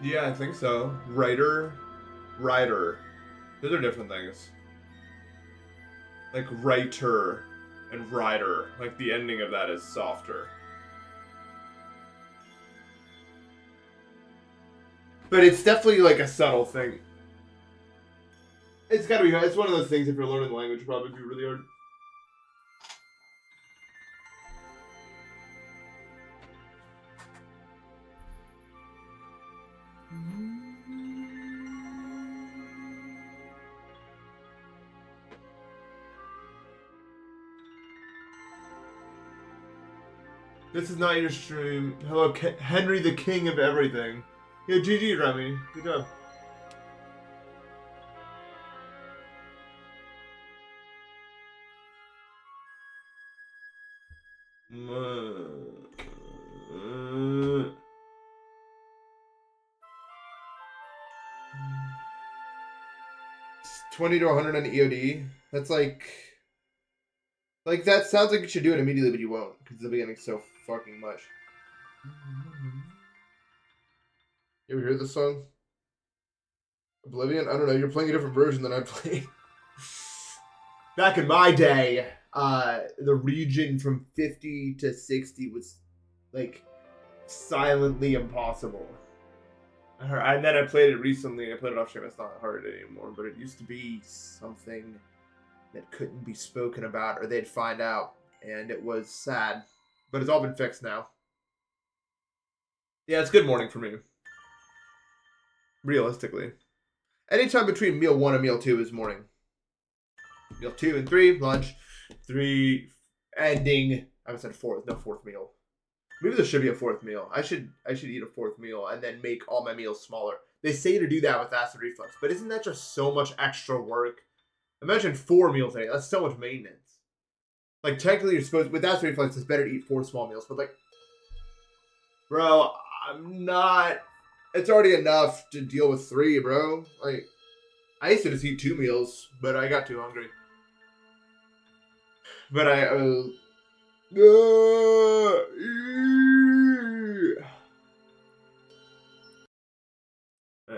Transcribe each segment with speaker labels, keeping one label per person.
Speaker 1: Yeah, I think so. Writer. Those are different things. Like writer and rider. Like the ending of that is softer. But it's definitely like a subtle thing. It's gotta be. It's one of those things. If you're learning the language, it'd probably be really hard. This is not your stream. Hello, Henry, the king of everything. Yeah, GG, Remy. Good job. $20 to $100 on EOD. That's like that sounds like you should do it immediately, but you won't because they'll be getting so fucking much. You ever hear this song? Oblivion? I don't know. You're playing a different version than I played. Back in my day, the region from 50 to 60 was like silently impossible. And then I played it recently. I played it off stream. It's not hard anymore, but it used to be something that couldn't be spoken about, or they'd find out, and it was sad. But it's all been fixed now. Yeah, it's good morning for me. Realistically, anytime between meal 1 and meal 2 is morning. Meal 2 and 3, lunch. 3 ending. I haven't said fourth. No fourth meal. Maybe there should be a fourth meal. I should eat a fourth meal and then make all my meals smaller. They say to do that with acid reflux, but isn't that just so much extra work? Imagine 4 meals a day. That's so much maintenance. Like, technically, you're supposed, with acid reflux, it's better to eat 4 small meals. But, like, bro, I'm not. It's already enough to deal with 3, bro. Like, I used to just eat 2 meals, but I got too hungry. But what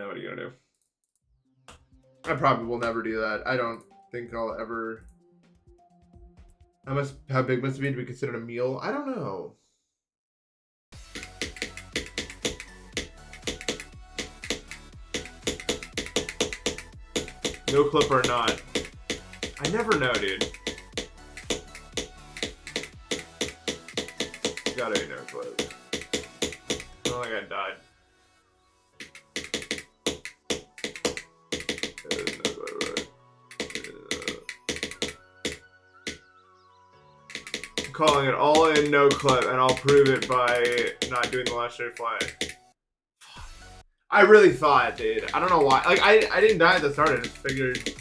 Speaker 1: are you gonna do? I probably will never do that. I don't think I'll ever. How big must it be to be considered a meal? I don't know. No clip or not. I never know, dude. Gotta be no clip. I don't think I died. I'm calling it all in, no clip, and I'll prove it by not doing the last day fly. I really thought, dude. I don't know why. Like, I didn't die at the start. I just figured.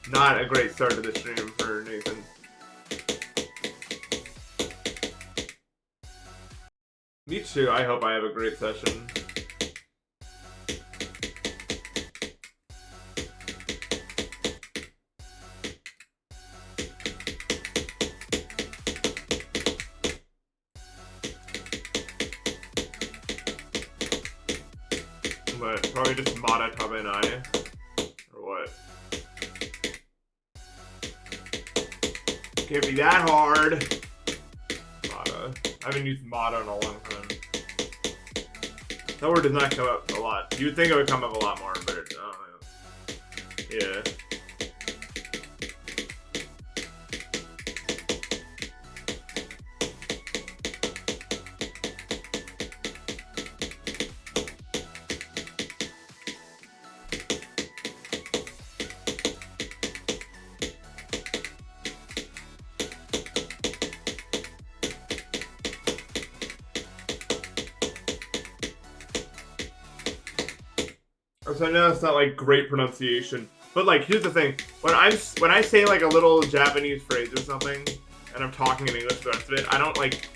Speaker 1: Not a great start to the stream for Nathan. Me too. I hope I have a great session. But probably just Mata Tabenai. Or what? Can't be that hard. Mata. I haven't used Mata in a long time. That word does not come up a lot. You would think it would come up a lot more, but it, I don't know. Yeah. So I know it's not like great pronunciation, but like here's the thing: when I say like a little Japanese phrase or something, and I'm talking in English the rest of it, I don't like.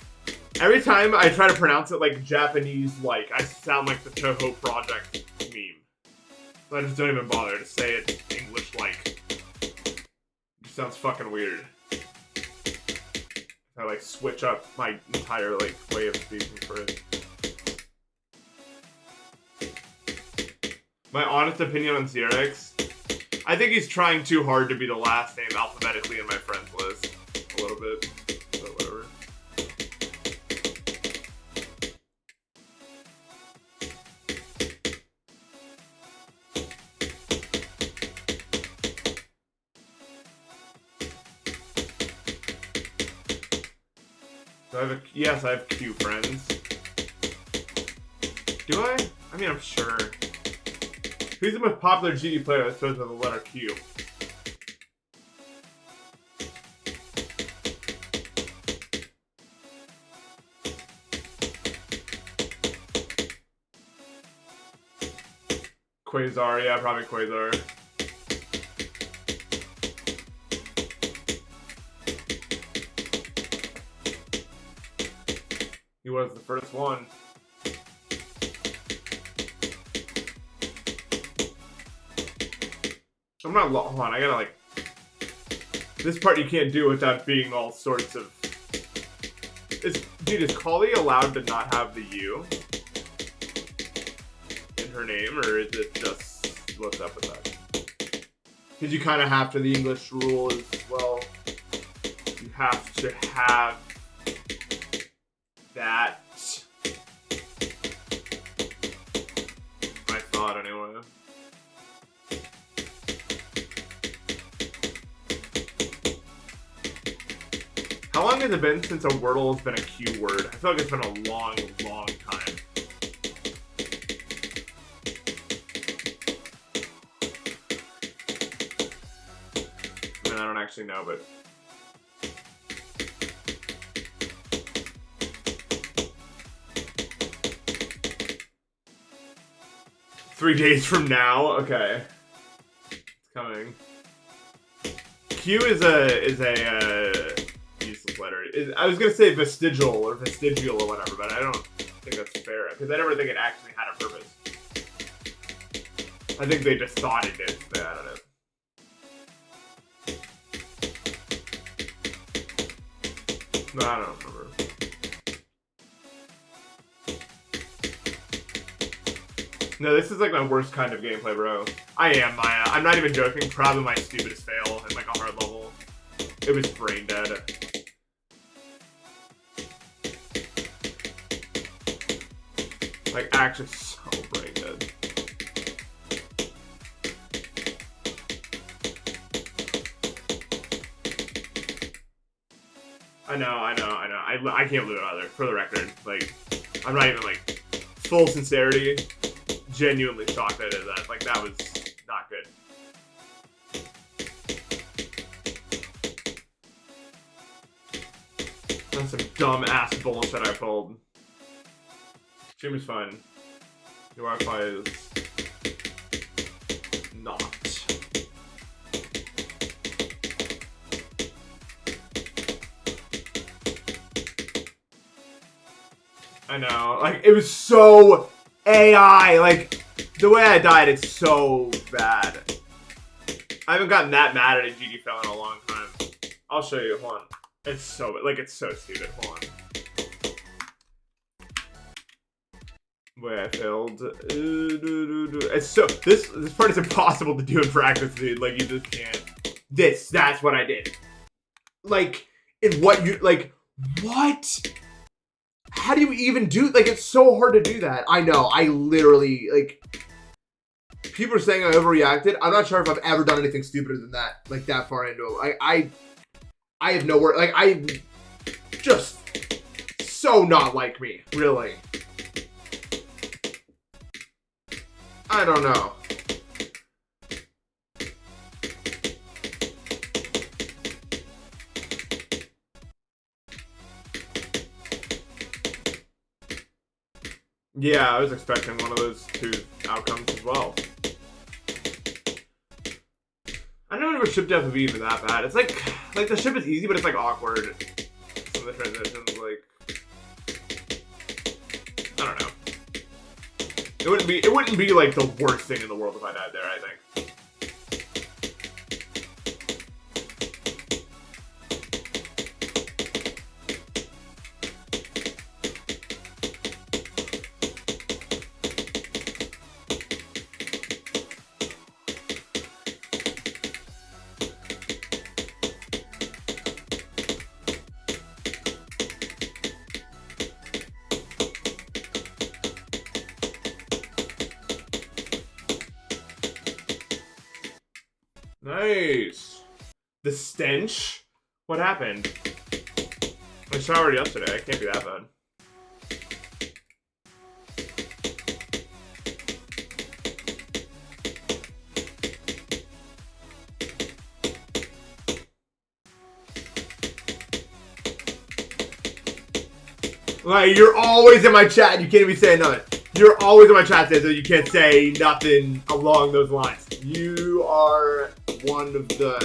Speaker 1: Every time I try to pronounce it like Japanese, like I sound like the Toho Project meme. So I just don't even bother to say it English like. It just sounds fucking weird.
Speaker 2: I like switch up my entire like way of speaking for it. My honest opinion on CRX, I think he's trying too hard to be the last name alphabetically in my friends list. A little bit, but whatever. Yes, I have Q friends. Do I? I mean, I'm sure. Who's the most popular GD player that starts with the letter Q? Quasar, yeah, probably Quasar. He was the first one. I'm not hold on, I gotta like this part you can't do without being all sorts of dude, is Kali allowed to not have the U in her name, or is it just what's up with that?
Speaker 1: Because you kind of have to, the English rule as well.
Speaker 2: You have to have that. I thought anyway. How long has it been since a Wordle has been a Q word? I feel like it's been a long, long time. I mean, I don't actually know, but... Three days from now? Okay. It's coming. Q is a useless letter. I was gonna say vestigial or vestigial or whatever, but I don't think that's fair because I never think it actually had a purpose. I think they just thought it did. They added it. No, I don't remember. No, this is like my worst kind of gameplay, bro. I am, Maya. I'm not even joking. Probably my stupidest fail in like a hard level. It was brain dead. Like, actually so brain dead. I know. I can't believe it either, for the record. Like, I'm not even, like, full sincerity, genuinely shocked that I did that. Like, that was not good. That's some dumb-ass bullshit I pulled. Stream is fun. Your Wi-Fi is not. I know. Like, it was so AI. Like, the way I died, it's so bad. I haven't gotten that mad at a GD fail in a long time. I'll show you. Hold on. It's so, like, it's so stupid. Hold on. Wait, I failed. It's so, this part is impossible to do in practice, dude. Like, you just can't. That's what I did. Like, in what you, like, what? How do you even do, like, it's so hard to do that. I know, I literally, like, people are saying I overreacted. I'm not sure if I've ever done anything stupider than that, like, that far into it. I have no word, like, I just so not like me, really. I don't know. Yeah, I was expecting one of those two outcomes as well. I don't know if ship death would be even that bad. It's like the ship is easy, but it's like awkward. Some of the transitions, like, I don't know. It wouldn't be like the worst thing in the world if I died there, I think. Nice. The stench? What happened? I showered yesterday. It can't be that bad. Like, you're always in my chat and you can't even say nothing. You're always in my chat, so you can't say nothing along those lines. You are one of them.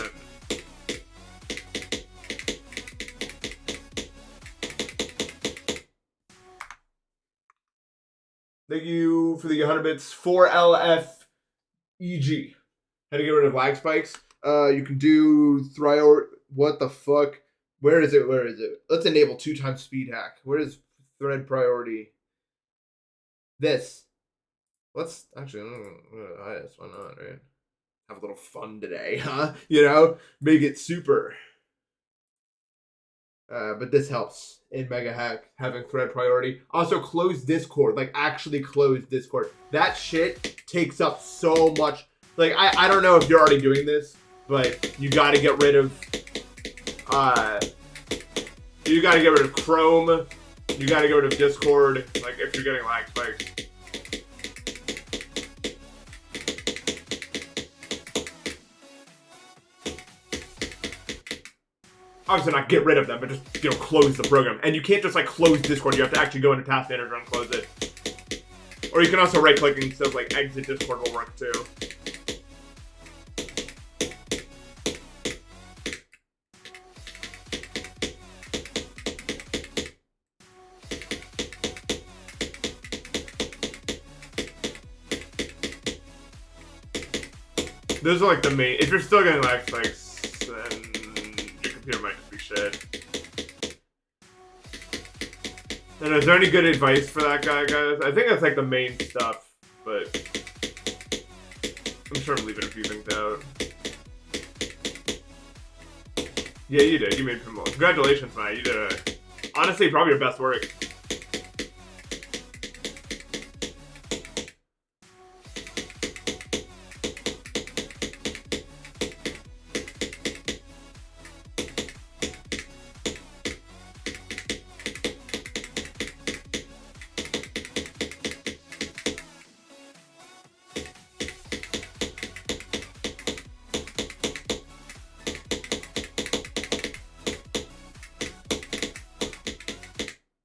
Speaker 2: Thank you for the 100 bits. 4LFEG. How to get rid of lag spikes? You can do Thrior. What the fuck? Where is it? Where is it? Let's enable 2x speed hack. Where is thread priority? This. Let's actually, why not, right? Have a little fun today, huh? You know, make it super. But this helps in Mega Hack, having thread priority. Also, close Discord. Like, actually close Discord. That shit takes up so much. Like, I don't know if you're already doing this, but you gotta get rid of, you gotta get rid of Chrome. You gotta get rid of Discord. Like, if you're getting lag spikes. Obviously not get rid of them, but just, you know, close the program. And you can't just, like, close Discord. You have to actually go into Task Manager and close it. Or you can also right-click and stuff like exit Discord will work, too. Those are, like, the main... If you're still getting lag spikes, then your computer might just be shit. And is there any good advice for that guy, guys? I think that's like the main stuff, but I'm sure I'm leaving a few things out. Yeah, you did. You made Pinball. Congratulations, Matt. You did honestly probably your best work.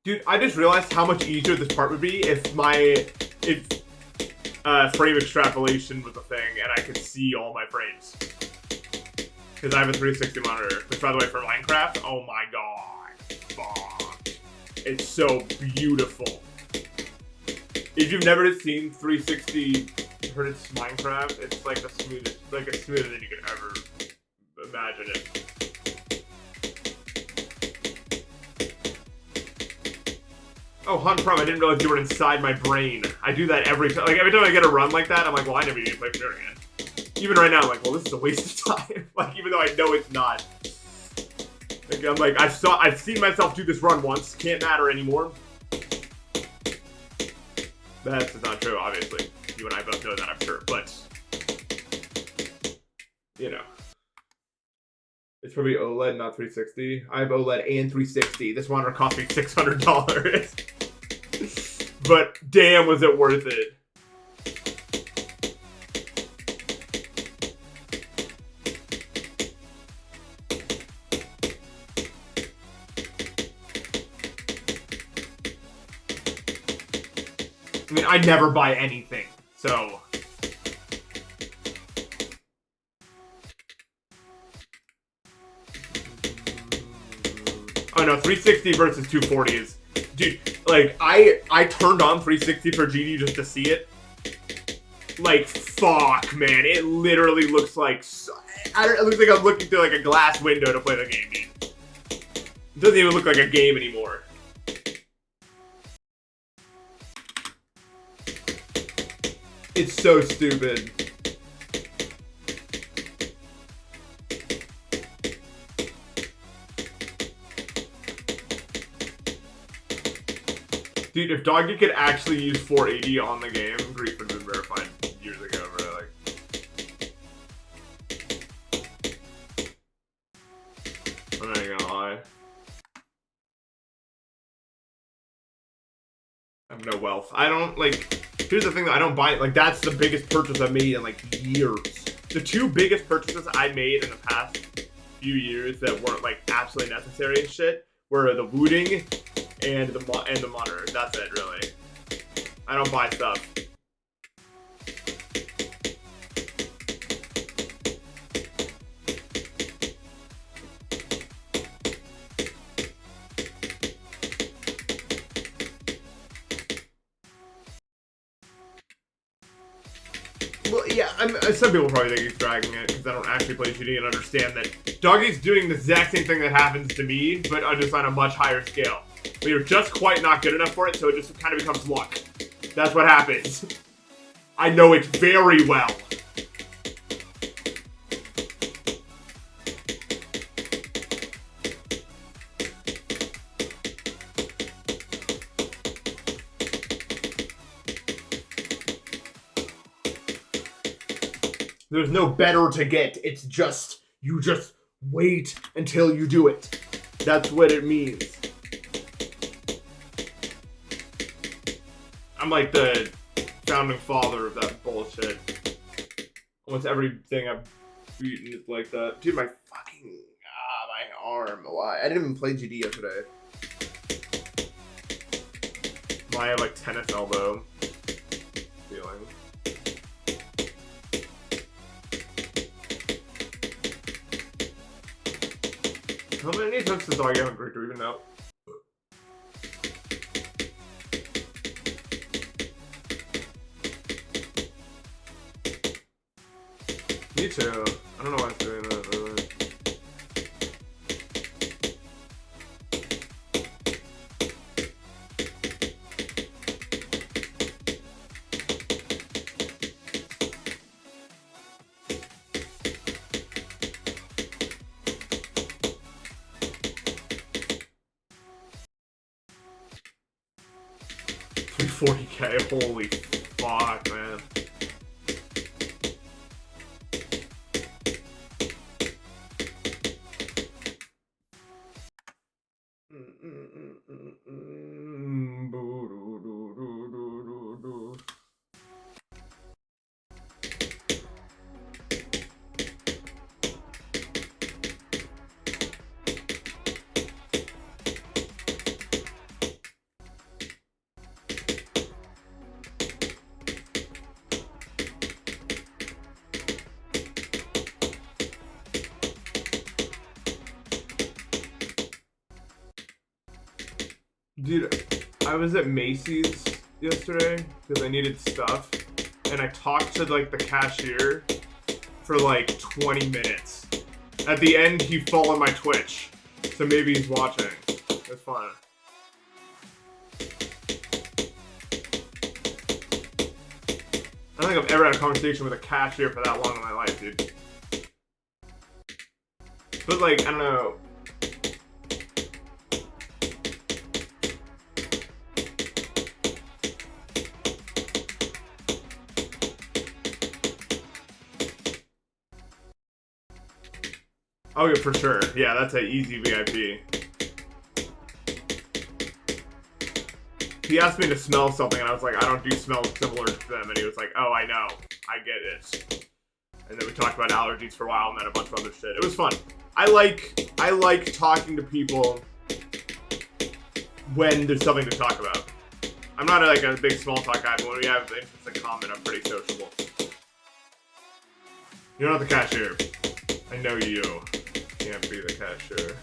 Speaker 2: Dude, I just realized how much easier this part would be if frame extrapolation was a thing and I could see all my frames. Because I have a 360 monitor, which by the way for Minecraft, oh my god, fuck. It's so beautiful. If you've never seen 360 Hertz Minecraft, it's like the smoothest, like it's smoother than you could ever imagine it. Oh, Hunt Prom, I didn't realize you were inside my brain. I do that every time. Like, every time I get a run like that, I'm like, well, I never need to play Cashier again. Even right now, I'm like, well, this is a waste of time. Like, even though I know it's not. Like, I'm like, I've seen myself do this run once. Can't matter anymore. That's not true, obviously. You and I both know that, I'm sure. But, you know. It's probably OLED, not 360. I have OLED and 360. This monitor cost me $600. But damn, was it worth it. I mean, I never buy anything, so... Oh no, 360 versus 240 is... Dude, like, I turned on 360 for GD just to see it. Like, fuck, man. It literally looks like... It looks like I'm looking through, like, a glass window to play the game, dude. It doesn't even look like a game anymore. It's so stupid. Dude, if Doggy could actually use 480 on the game, Greek would have been verified years ago, bro. Like, wealth. I don't, like, here's the thing that I don't buy, like, that's the biggest purchase I've made in, like, years. The two biggest purchases I made in the past few years that weren't, like, absolutely necessary and shit were the looting and the monitor. That's it, really. I don't buy stuff. Well, yeah, some people probably think he's dragging it because I don't actually play GD and understand that Doggy's doing the exact same thing that happens to me, but just on a much higher scale. But you're just quite not good enough for it, so it just kind of becomes luck. That's what happens. I know it very well. There's no better to get. It's just, you just wait until you do it. That's what it means. I'm like the founding father of that bullshit. Almost everything I've beaten is like that. Dude, my fucking, my arm. Why? I didn't even play GD yesterday. My, like, tennis elbow feeling. How many times does Doggy have a great to even know? Me too. I don't know why it's doing that, really. $40K, holy fuck, man. Dude, I was at Macy's yesterday because I needed stuff, and I talked to, like, the cashier for, like, 20 minutes. At the end, he followed my Twitch, so maybe he's watching. It's fun. I don't think I've ever had a conversation with a cashier for that long in my life, dude. But, like, I don't know. Oh, yeah, for sure. Yeah, that's an easy VIP. He asked me to smell something, and I was like, I don't do smells similar to them. And he was like, oh, I know. I get it. And then we talked about allergies for a while, and then a bunch of other shit. It was fun. I like talking to people when there's something to talk about. I'm not like a big small talk guy, but when we have interests in common, I'm pretty sociable. You're not the cashier. I know you can't be the cashier.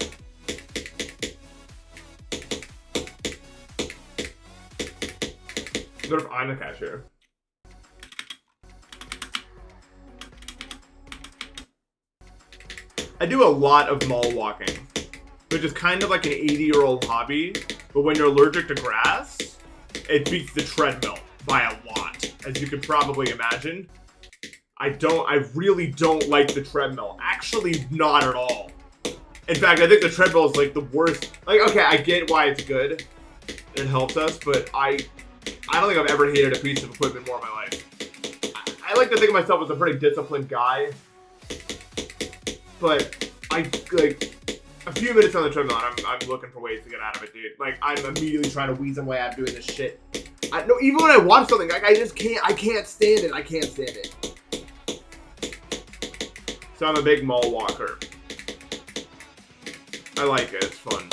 Speaker 2: What if I'm the cashier? I do a lot of mall walking, which is kind of like an 80-year-old hobby, but when you're allergic to grass, it beats the treadmill by a lot, as you could probably imagine. I really don't like the treadmill. Actually, not at all. In fact, I think the treadmill is like the worst. Like, okay, I get why it's good. It helps us, but I don't think I've ever hated a piece of equipment more in my life. I like to think of myself as a pretty disciplined guy, but I, like, a few minutes on the treadmill, and I'm looking for ways to get out of it, dude. Like, I'm immediately trying to weasel my way out of doing this shit.
Speaker 1: No, even when I watch something, like I can't stand it. I can't stand it.
Speaker 2: So I'm a big mall walker. I like it. It's fun.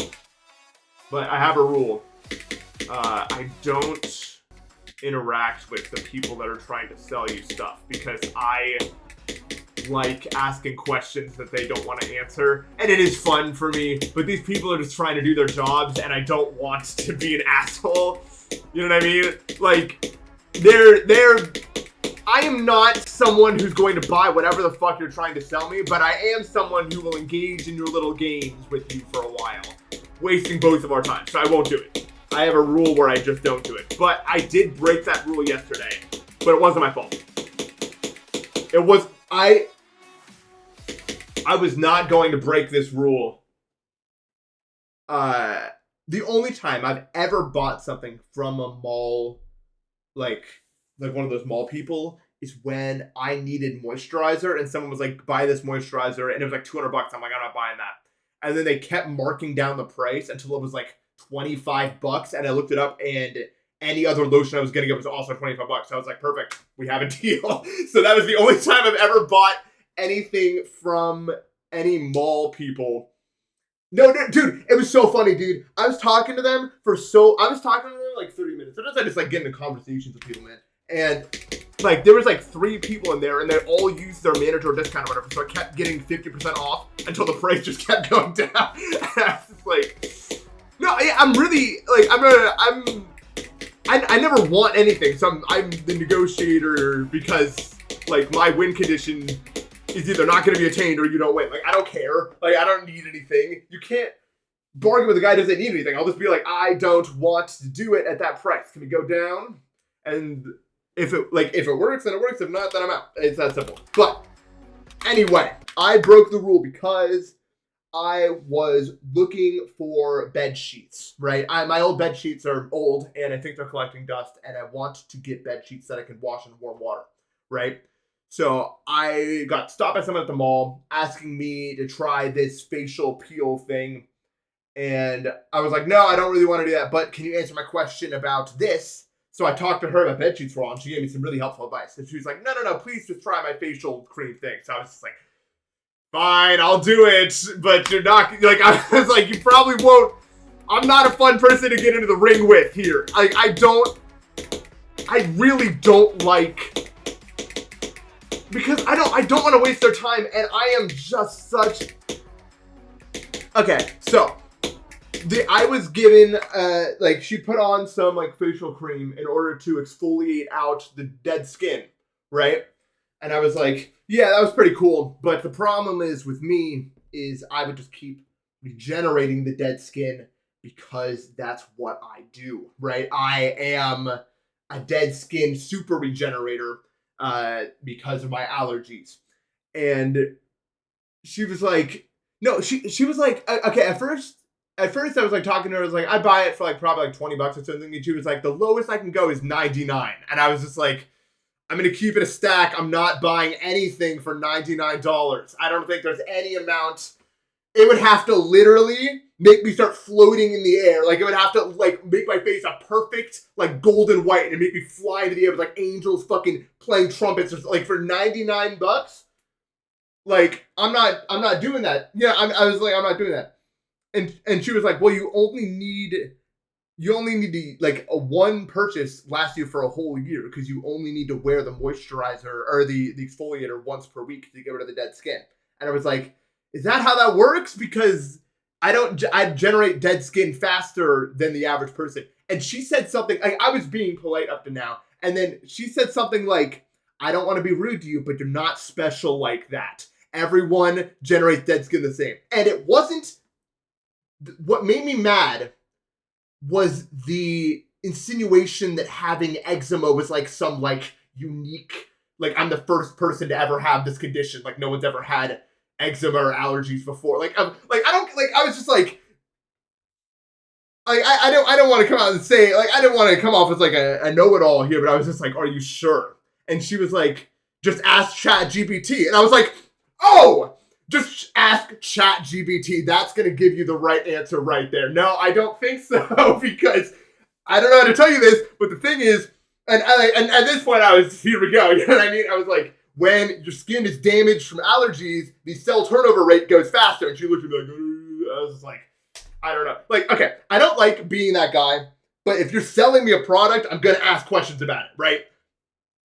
Speaker 2: But I have a rule. I don't interact with the people that are trying to sell you stuff because I like asking questions that they don't want to answer, and it is fun for me, but these people are just trying to do their jobs and I don't want to be an asshole. You know what I mean? Like, I am not someone who's going to buy whatever the fuck you're trying to sell me, but I am someone who will engage in your little games with you for a while, wasting both of our time, so I won't do it. I have a rule where I just don't do it. But I did break that rule yesterday, but it wasn't my fault. It was, I was not going to break this rule.
Speaker 1: The only time I've ever bought something from a mall, like one of those mall people, is when I needed moisturizer and someone was like, buy this moisturizer, and it was like $200. I'm like, I'm not buying that. And then they kept marking down the price until it was like $25, and I looked it up, and any other lotion I was getting was also $25. So I was like, perfect, we have a deal. So that was the only time I've ever bought anything from any mall people. No, dude, it was so funny, dude. I was talking to them like 30 minutes. Sometimes I just like get into conversations with people, man. And like there was like 3 people in there, and they all used their manager discount or whatever. So I kept getting 50% off until the price just kept going down. And I was just like, no, I'm really like I never want anything. So I'm the negotiator because like my win condition is either not going to be attained or you don't win. Like, I don't care. Like, I don't need anything. You can't bargain with a guy who doesn't need anything. I'll just be like, I don't want to do it at that price. Can we go down? And if it works, then it works. If not, then I'm out. It's that simple. But anyway, I broke the rule because I was looking for bed sheets, right? My old bed sheets are old, and I think they're collecting dust, and I want to get bed sheets that I can wash in warm water, right? So I got stopped by someone at the mall asking me to try this facial peel thing. And I was like, no, I don't really want to do that. But can you answer my question about this? So I talked to her about bed sheets for all, and she gave me some really helpful advice. And she was like, no, please just try my facial cream thing. So I was just like, fine, I'll do it. But you're not, like, I was like, you probably won't. I'm not a fun person to get into the ring with here. I really don't like... Because I don't want to waste their time, and I am just such... Okay, so I was given she put on some like facial cream in order to exfoliate out the dead skin, right? And I was like, yeah, that was pretty cool. But the problem is with me is I would just keep regenerating the dead skin because that's what I do, right? I am a dead skin super regenerator. Because of my allergies. And she was like, no, she was like, okay, at first I was like talking to her, I was like, I buy it for like probably like $20 or something. And she was like, the lowest I can go is $99. And I was just like, I'm going to keep it a stack. I'm not buying anything for $99. I don't think there's any amount. It would have to literally make me start floating in the air. Like, it would have to, like, make my face a perfect, like, golden white and make me fly into the air with, like, angels fucking playing trumpets. Or, like, for $99, like, I'm not doing that. Yeah, I was like, I'm not doing that. And she was like, well, you only need to, like, a one purchase lasts you for a whole year because you only need to wear the moisturizer or the exfoliator once per week to get rid of the dead skin. And I was like, is that how that works? Because I generate dead skin faster than the average person. And she said something, like, I was being polite up to now. And then she said something like, I don't want to be rude to you, but you're not special like that. Everyone generates dead skin the same. And it wasn't, what made me mad was the insinuation that having eczema was like some like unique, like I'm the first person to ever have this condition. Like no one's ever had eczema or allergies before. I was just like, I don't want to come out and say, like, I didn't want to come off as like a know-it-all here, but I was just like, are you sure? And she was like, just ask ChatGPT. And I was like, oh, just ask ChatGPT. That's going to give you the right answer right there. No, I don't think so, because I don't know how to tell you this, but the thing is, and at this point I was, here we go, you know what I mean? I was like, when your skin is damaged from allergies, the cell turnover rate goes faster. And she looked at me like, I was just like, I don't know. Like, okay, I don't like being that guy, but if you're selling me a product, I'm going to ask questions about it, right?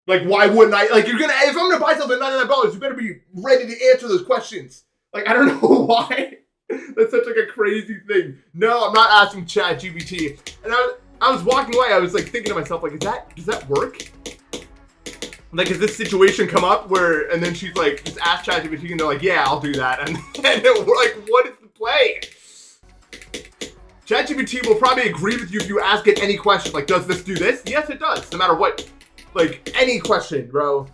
Speaker 1: Like, why wouldn't I? Like, if I'm going to buy something at $99, you better be ready to answer those questions. Like, I don't know why. That's such like a crazy thing. No, I'm not asking ChatGPT. And I was walking away. I was like thinking to myself, like, does that work? Like, has this situation come up where, and then she's like, just ask ChatGPT, and they're like, yeah, I'll do that. And we're like, what is the play? ChatGPT will probably agree with you if you ask it any question. Like, does this do this? Yes, it does. No matter what. Like, any question, bro.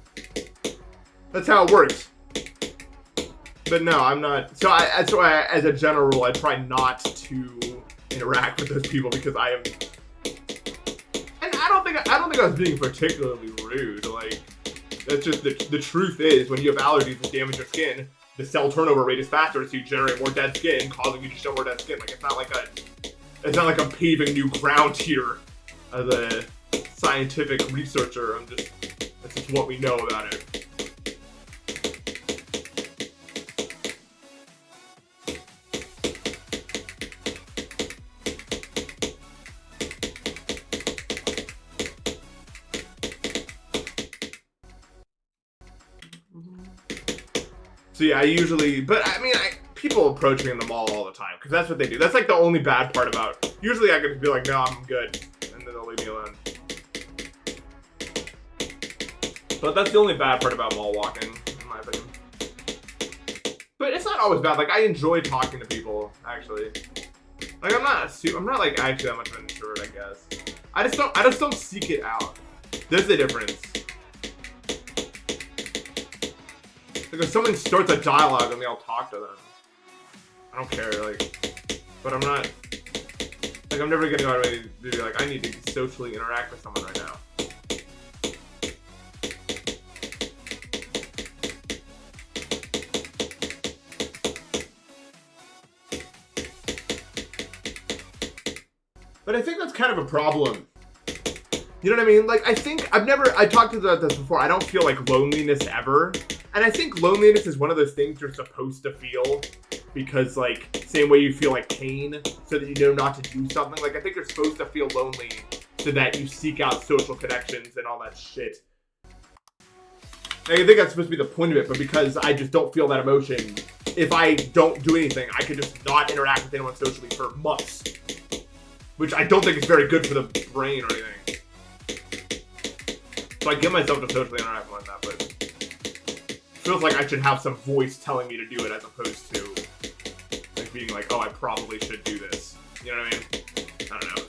Speaker 1: That's how it works. But no, I'm not. So I, as a general rule, I try not to interact with those people because I am. And I don't think I was being particularly rude. Like, that's just the truth is, when you have allergies that damage your skin, the cell turnover rate is faster, so you generate more dead skin, causing you to show more dead skin. Like, it's not like I'm paving new ground here as a scientific researcher. That's just what we know about it. So yeah, people approach me in the mall all the time because that's what they do. That's like the only bad part about. Usually I could be like, no, I'm good, and then they'll leave me alone. But that's the only bad part about mall walking, in my opinion. But it's not always bad. Like, I enjoy talking to people, actually. Like, I'm not like actually that much of an introvert, I guess. I just don't seek it out. There's the difference. Like, if someone starts a dialogue with me, I'll talk to them. I don't care, like, but I'm not, like, I'm never gonna go out of my way to be like, I need to socially interact with someone right now. But I think that's kind of a problem. You know what I mean? Like, I talked about this before, I don't feel like loneliness ever. And I think loneliness is one of those things you're supposed to feel because, like, same way you feel like pain so that you know not to do something. Like, I think you're supposed to feel lonely so that you seek out social connections and all that shit. And I think that's supposed to be the point of it, but because I just don't feel that emotion, if I don't do anything, I could just not interact with anyone socially for months. Which I don't think is very good for the brain or anything. So I give myself to socially interact like that, but feels like I should have some voice telling me to do it as opposed to like being like, oh, I probably should do this. You know what I mean? I don't know.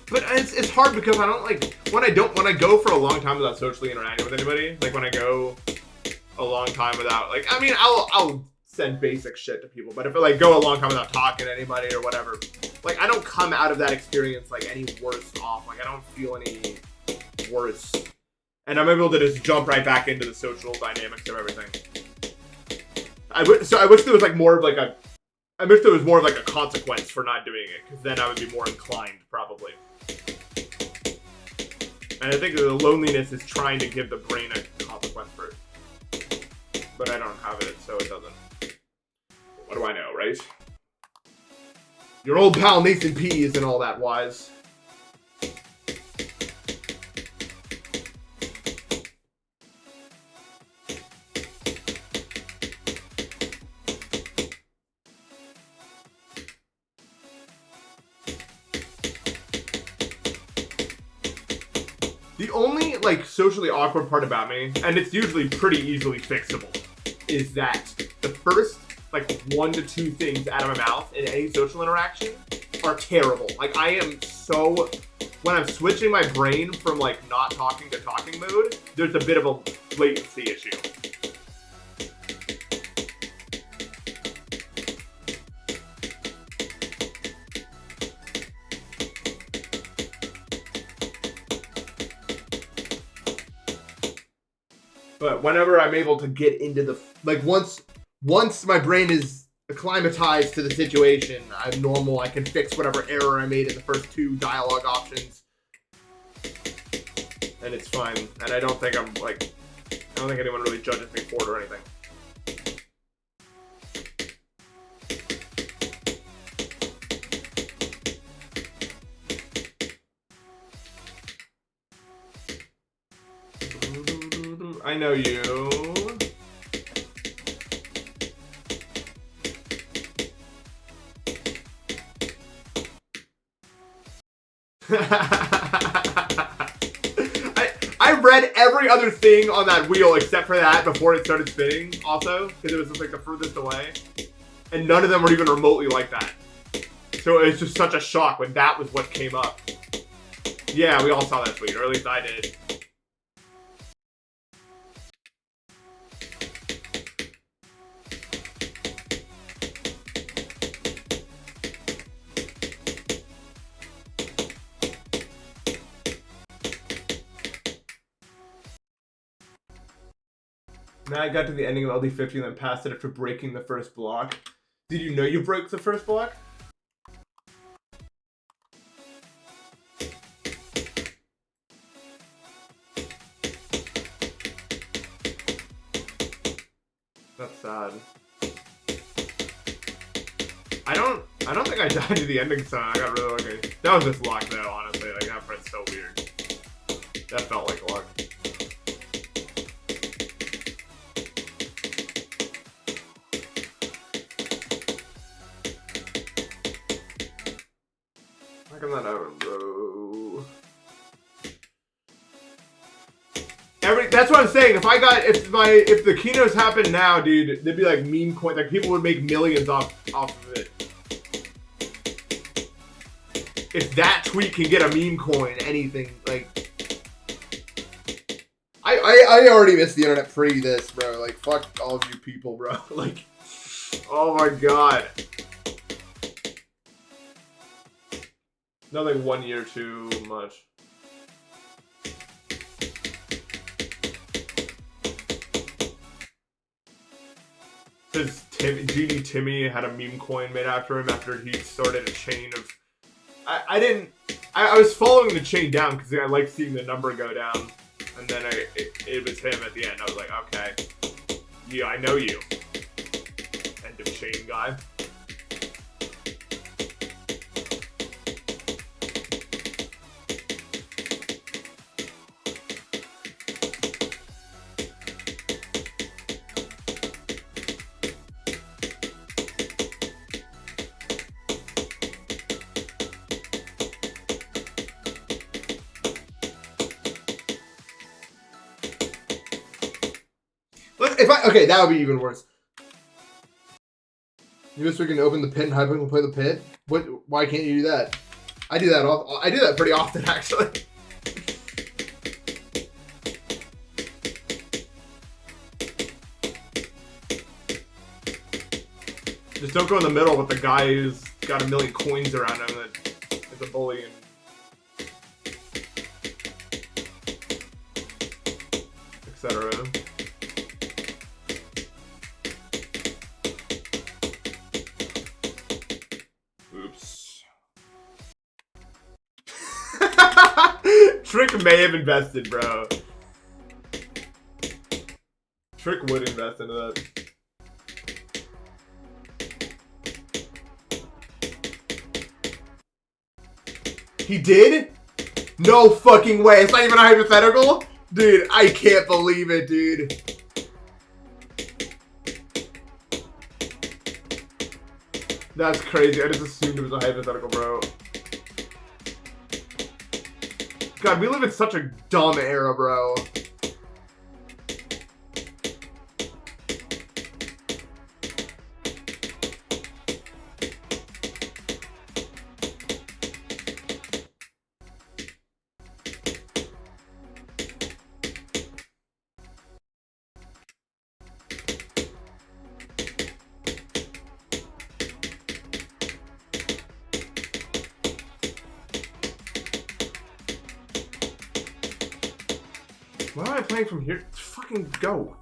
Speaker 1: But it's hard because I don't like when I go for a long time without socially interacting with anybody. Like when I go a long time without, like, I mean, I'll send basic shit to people, but if I like go a long time without talking to anybody or whatever, like I don't come out of that experience like any worse off. Like I don't feel any worse, and I'm able to just jump right back into the social dynamics of everything. I wish there was like more of like a consequence for not doing it, because then I would be more inclined probably. And I think the loneliness is trying to give the brain a consequence for it. But I don't have it, so it doesn't. What do I know, right? Your old pal Nathan P isn't all that wise. The only, like, socially awkward part about me, and it's usually pretty easily fixable, is that the first, like, 1 to 2 things out of my mouth in any social interaction are terrible. Like, I am so... When I'm switching my brain from, like, not talking to talking mode, there's a bit of a latency issue. But whenever I'm able to get into the like once my brain is acclimatized to the situation, I'm normal. I can fix whatever error I made in the first 2 dialogue options, and it's fine. And I don't think I don't think anyone really judges me for it or anything. I know you. I read every other thing on that wheel except for that before it started spinning also, because it was just like the furthest away. And none of them were even remotely like that. So it was just such a shock when that was what came up. Yeah, we all saw that tweet, or at least I did. Now I got to the ending of LD50 and then passed it after breaking the first block. Did you know you broke the first block? That's sad. I don't think I died to the ending zone. I got really lucky. That was just luck though, honestly. Like that part's so weird. That felt like luck. How come that out, bro? That's what I'm saying. If the keynotes happened now, dude, they'd be like meme coin. Like people would make millions off of it. If that tweet can get a meme coin, anything like. I already missed the internet pre this, bro. Like fuck all of you people, bro. Like, oh my god. Nothing 1 year too much. Because Genie Timmy had a meme coin made after him after he started a chain of. I was following the chain down because I like seeing the number go down, and then it was him at the end. I was like, okay, yeah, I know you. End of chain guy. Okay, that would be even worse. You just freaking open the pit and hype and play the pit? What? Why can't you do that? I do that. I do that pretty often, actually. Just don't go in the middle with the guy who's got a million coins around him that is a bully and. Etc. Oops. Trick may have invested, bro. Trick would invest into that. He did? No fucking way. It's not even a hypothetical? Dude, I can't believe it, dude. That's crazy. I just assumed it was a hypothetical, bro. God, we live in such a dumb era, bro. Why am I playing from here?
Speaker 2: fucking go.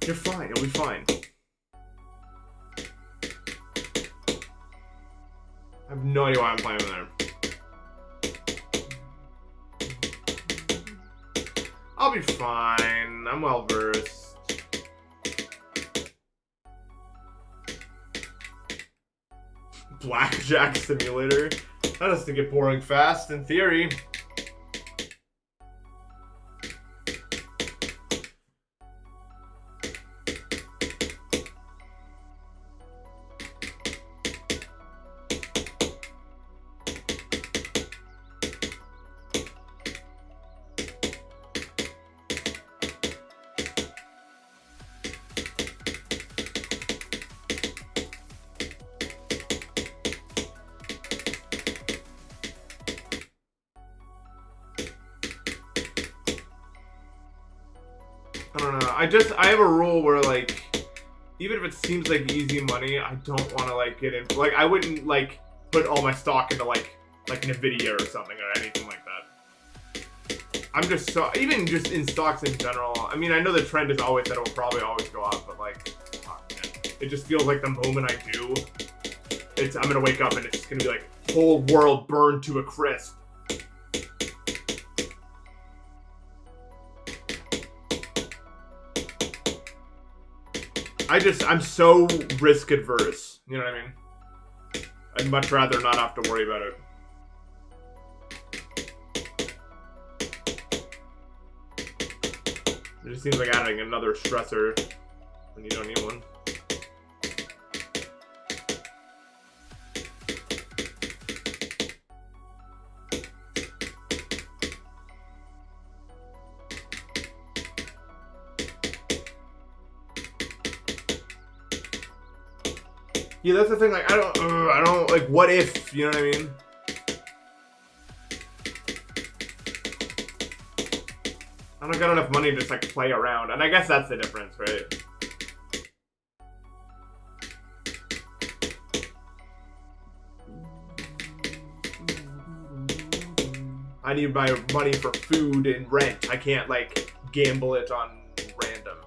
Speaker 2: You're fine. You'll be fine. I have no idea why I'm playing with there. I'll be fine. I'm well versed. Blackjack simulator. That has to get boring fast in theory. I don't know. I have a rule where, like, even if it seems like easy money, I don't want to, like, get in. Like, I wouldn't, like, put all my stock into, like Nvidia or something or anything like that. I'm just so, even just in stocks in general. I mean, I know the trend is always that it will probably always go up, but, like, fuck, man. It just feels like the moment I do, I'm gonna wake up and it's just gonna be like, whole world burned to a crisp. I'm so risk adverse. You know what I mean? I'd much rather not have to worry about it. It just seems like adding another stressor when you don't need one. Yeah, that's the thing, like, I don't, like, what if, you know what I mean? I don't got enough money to just, like, play around, and I guess that's the difference, right? I need my money for food and rent. I can't, like, gamble it on random.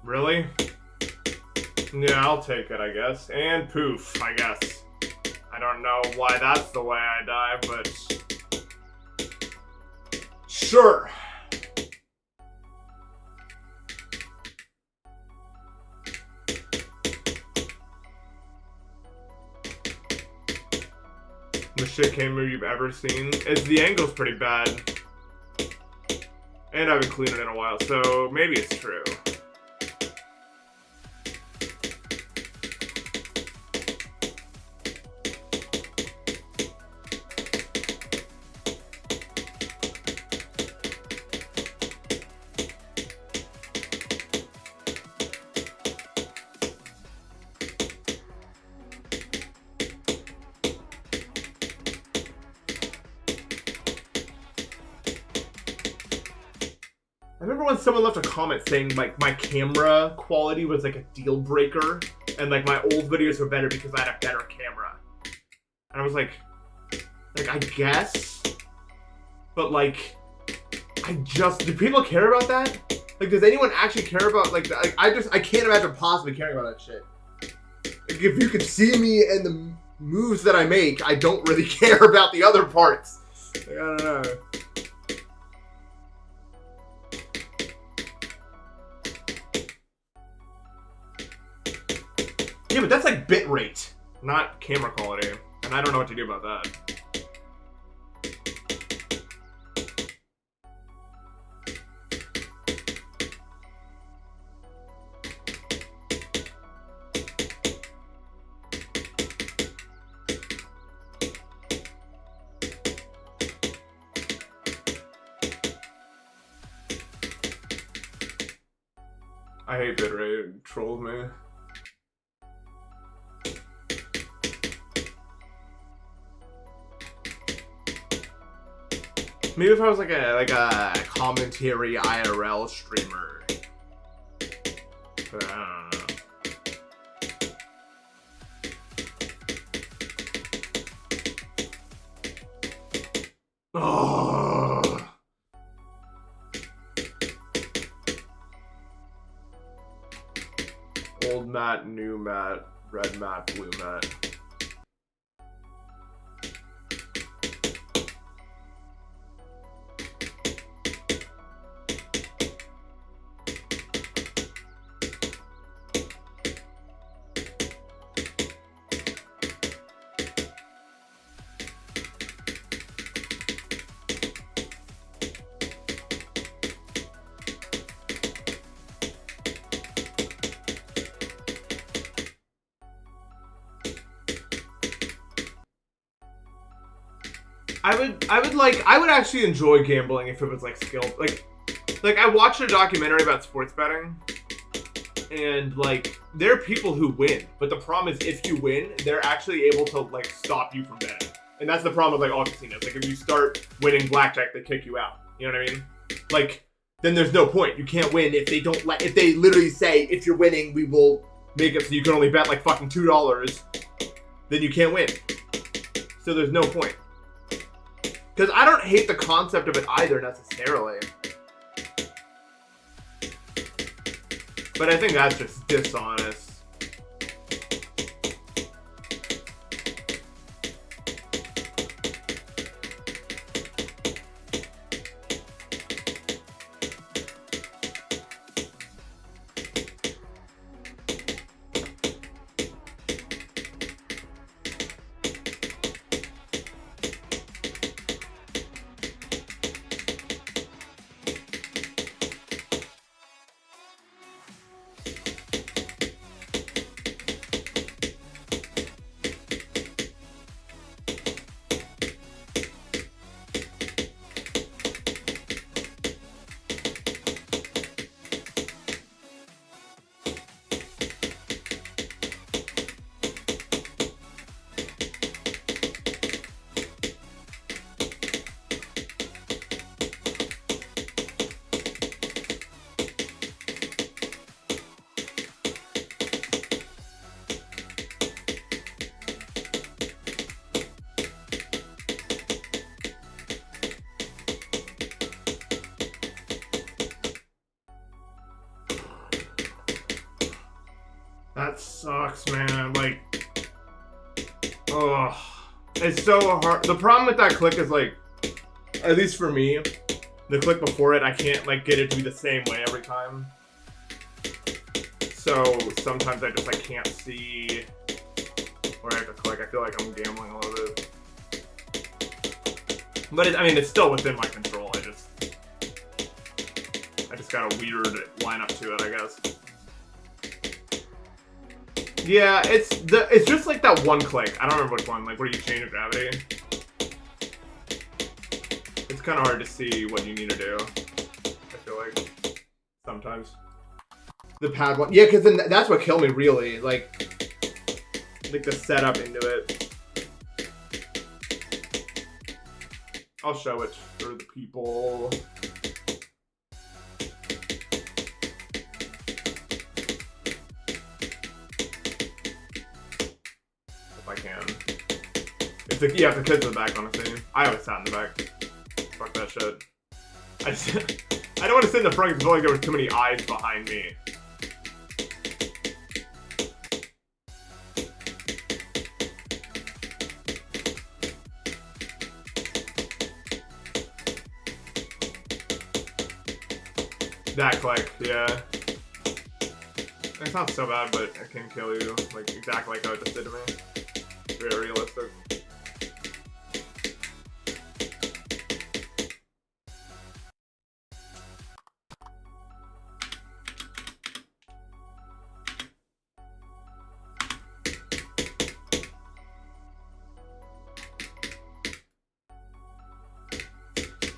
Speaker 2: Really? Yeah, I'll take it, I guess. And poof, I guess. I don't know why that's the way I die, but... sure! The shit camera you've ever seen. The angle's pretty bad. And I haven't cleaned it in a while, so maybe it's true. I remember when someone left a comment saying, like, my camera quality was, like, a deal breaker, and, like, my old videos were better because I had a better camera. And I was like, I guess? But, like, do people care about that? Like, does anyone actually care about, like, I can't imagine possibly caring about that shit. Like, if you could see me and the moves that I make, I don't really care about the other parts. Like, I don't know. Yeah, but that's like bit rate, not camera quality. And I don't know what to do about that. I hate bitrate. It trolls me. Maybe if I was like a commentary IRL streamer. But I don't know. Oh. Old mat, new mat, red mat, blue mat. I would actually enjoy gambling if it was like skilled. Like I watched a documentary about sports betting, and like there are people who win, but the problem is if you win, they're actually able to like stop you from betting, and that's the problem with like all casinos. Like if you start winning blackjack, they kick you out. You know what I mean? Like then there's no point. You can't win if they don't if they literally say if you're winning, we will make it so you can only bet like fucking $2. Then you can't win. So there's no point. Because I don't hate the concept of it either, necessarily. But I think that's just dishonest. That sucks, man. Like, oh, it's so hard. The problem with that click is like, at least for me, the click before it, I can't like get it to be the same way every time. So sometimes I just like can't see where I have to click. I feel like I'm gambling a little bit. But I mean, it's still within my control. I just got a weird lineup to it, I guess. Yeah, it's just like that one click. I don't remember which one, like where you change gravity. It's kind of hard to see what you need to do, I feel like, sometimes. The pad one. Yeah, because then that's what killed me, really. Like the setup into it. I'll show it for the people. I can. It's like, yeah, the kids in the back, honestly. I always sat in the back. Fuck that shit. I don't want to sit in the front because I feel like there were too many eyes behind me. That click, yeah. It's not so bad, but it can kill you, like exactly like how it just did to me. Very realistic.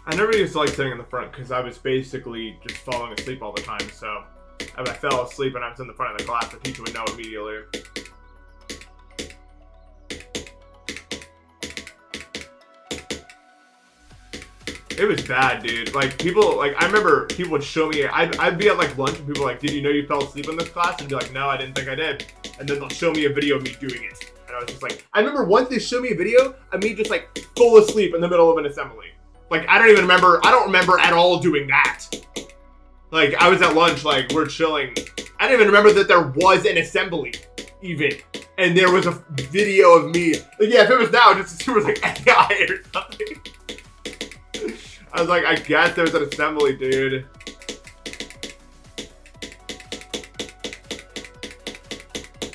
Speaker 2: I never used to like sitting in the front because I was basically just falling asleep all the time, so And I fell asleep and I was in the front of the class, the teacher would know immediately. It was bad, dude. Like, people, like, I remember people would show me, I'd be at, like, lunch, and people were like, did you know you fell asleep in this class? And be like, no, I didn't think I did. And then they'll show me a video of me doing it. And I was just like, I remember once they showed me a video of me just, like, full asleep in the middle of an assembly. Like, I don't remember at all doing that. Like, I was at lunch, like, we're chilling. I didn't even remember that there was an assembly, even. And there was a video of me. Like, yeah, if it was now, just, it was like AI or something. I was like, I guess there's an assembly, dude.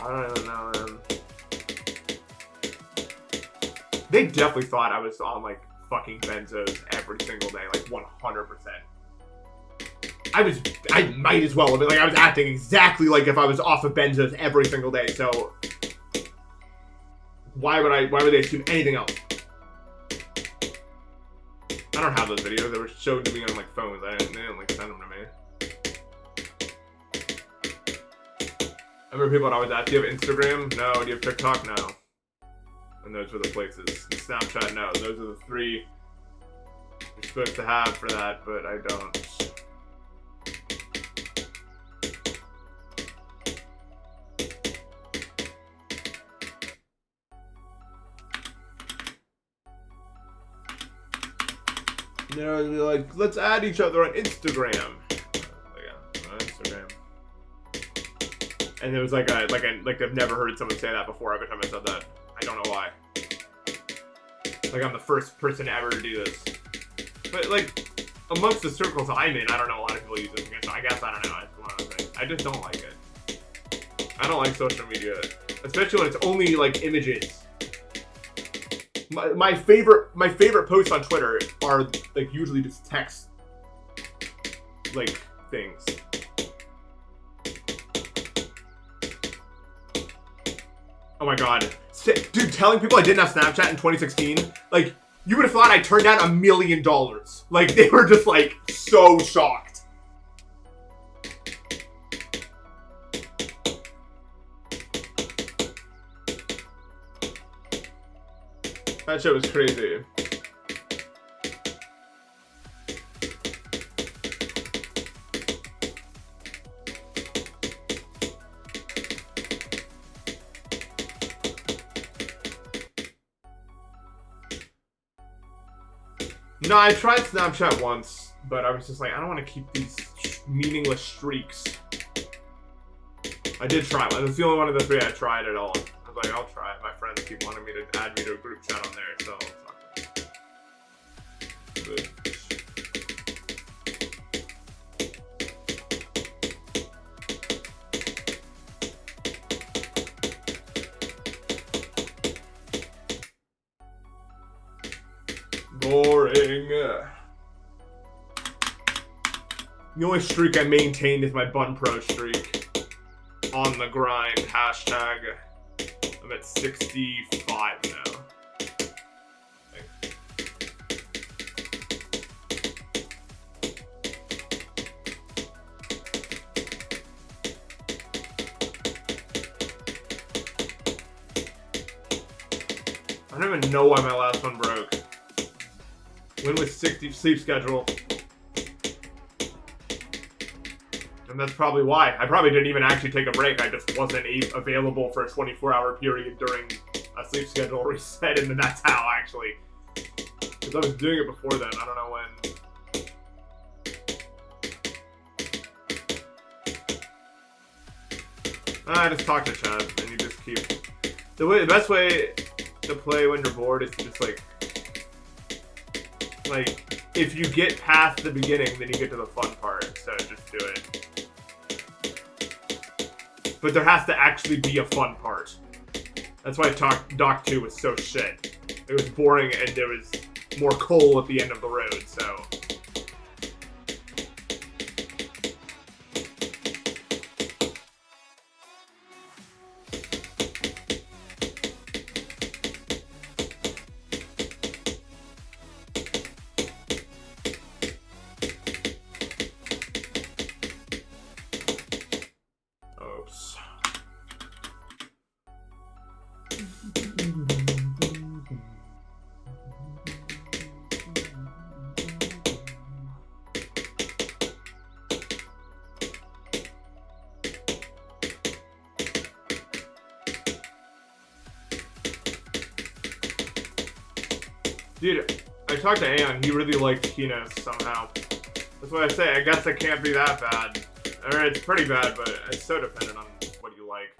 Speaker 2: I don't even know, man. They definitely thought I was on, like, fucking benzos every single day, like 100%. I might as well have been, like, I was acting exactly like if I was off of benzos every single day, so why would they assume anything else? I don't have those videos. They were showed to me on, like, phones. They didn't like, send them to me. I remember people would always ask, do you have Instagram? No. Do you have TikTok? No. And those were the places. And Snapchat? No. Those are the 3 you're supposed to have for that, but I don't. They're like, let's add each other on Instagram. Yeah, on Instagram. And it was like I've never heard someone say that before. Every time I said that, I don't know why. Like, I'm the first person ever to do this. But, like, amongst the circles I'm in, I don't know a lot of people use this again. So I guess I don't know. It's one of those things. I just don't like it. I don't like social media, especially when it's only like images. My favorite posts on Twitter are, like, usually just text, like, things. Oh my god. Dude, telling people I didn't have Snapchat in 2016, like, you would have thought I turned down $1 million. Like, they were just, like, so shocked. That shit was crazy. No, I tried Snapchat once, but I was just like, I don't want to keep these meaningless streaks. I did try one. It's the only one of the 3 I tried at all. I was like, I'll try it. My friends keep wanting me to add me to a group chat on there, so it's not boring. The only streak I maintained is my Bun Pro streak. On the grind, hashtag. I'm at 65 now. I don't even know why my last one broke. When was 60 sleep schedule? And that's probably why. I probably didn't even actually take a break. I just wasn't available for a 24-hour period during a sleep schedule reset, and then that's how, actually. Because I was doing it before then. I don't know when. I just talk to chat, and you just keep... The best way to play when you're bored is to just, like, if you get past the beginning, then you get to the fun part, so just do it. But there has to actually be a fun part. That's why Doc 2 was so shit. It was boring, and there was more coal at the end of the road, so... Dude, I talked to Aeon. He really liked Kinos somehow. That's what I say. I guess it can't be that bad. Or it's pretty bad, but it's so dependent on what you like.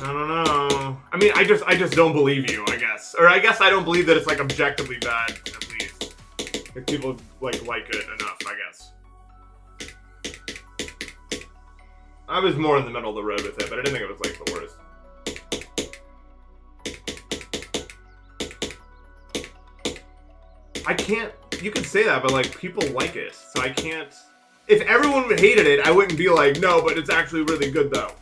Speaker 2: I don't know. I mean, I just don't believe you, I guess. Or I guess I don't believe that it's like objectively bad, at least. If people like it enough, I guess. I was more in the middle of the road with it, but I didn't think it was like the worst. I can't. You can say that, but like people like it, so I can't. If everyone hated it, I wouldn't be like, no, but it's actually really good though.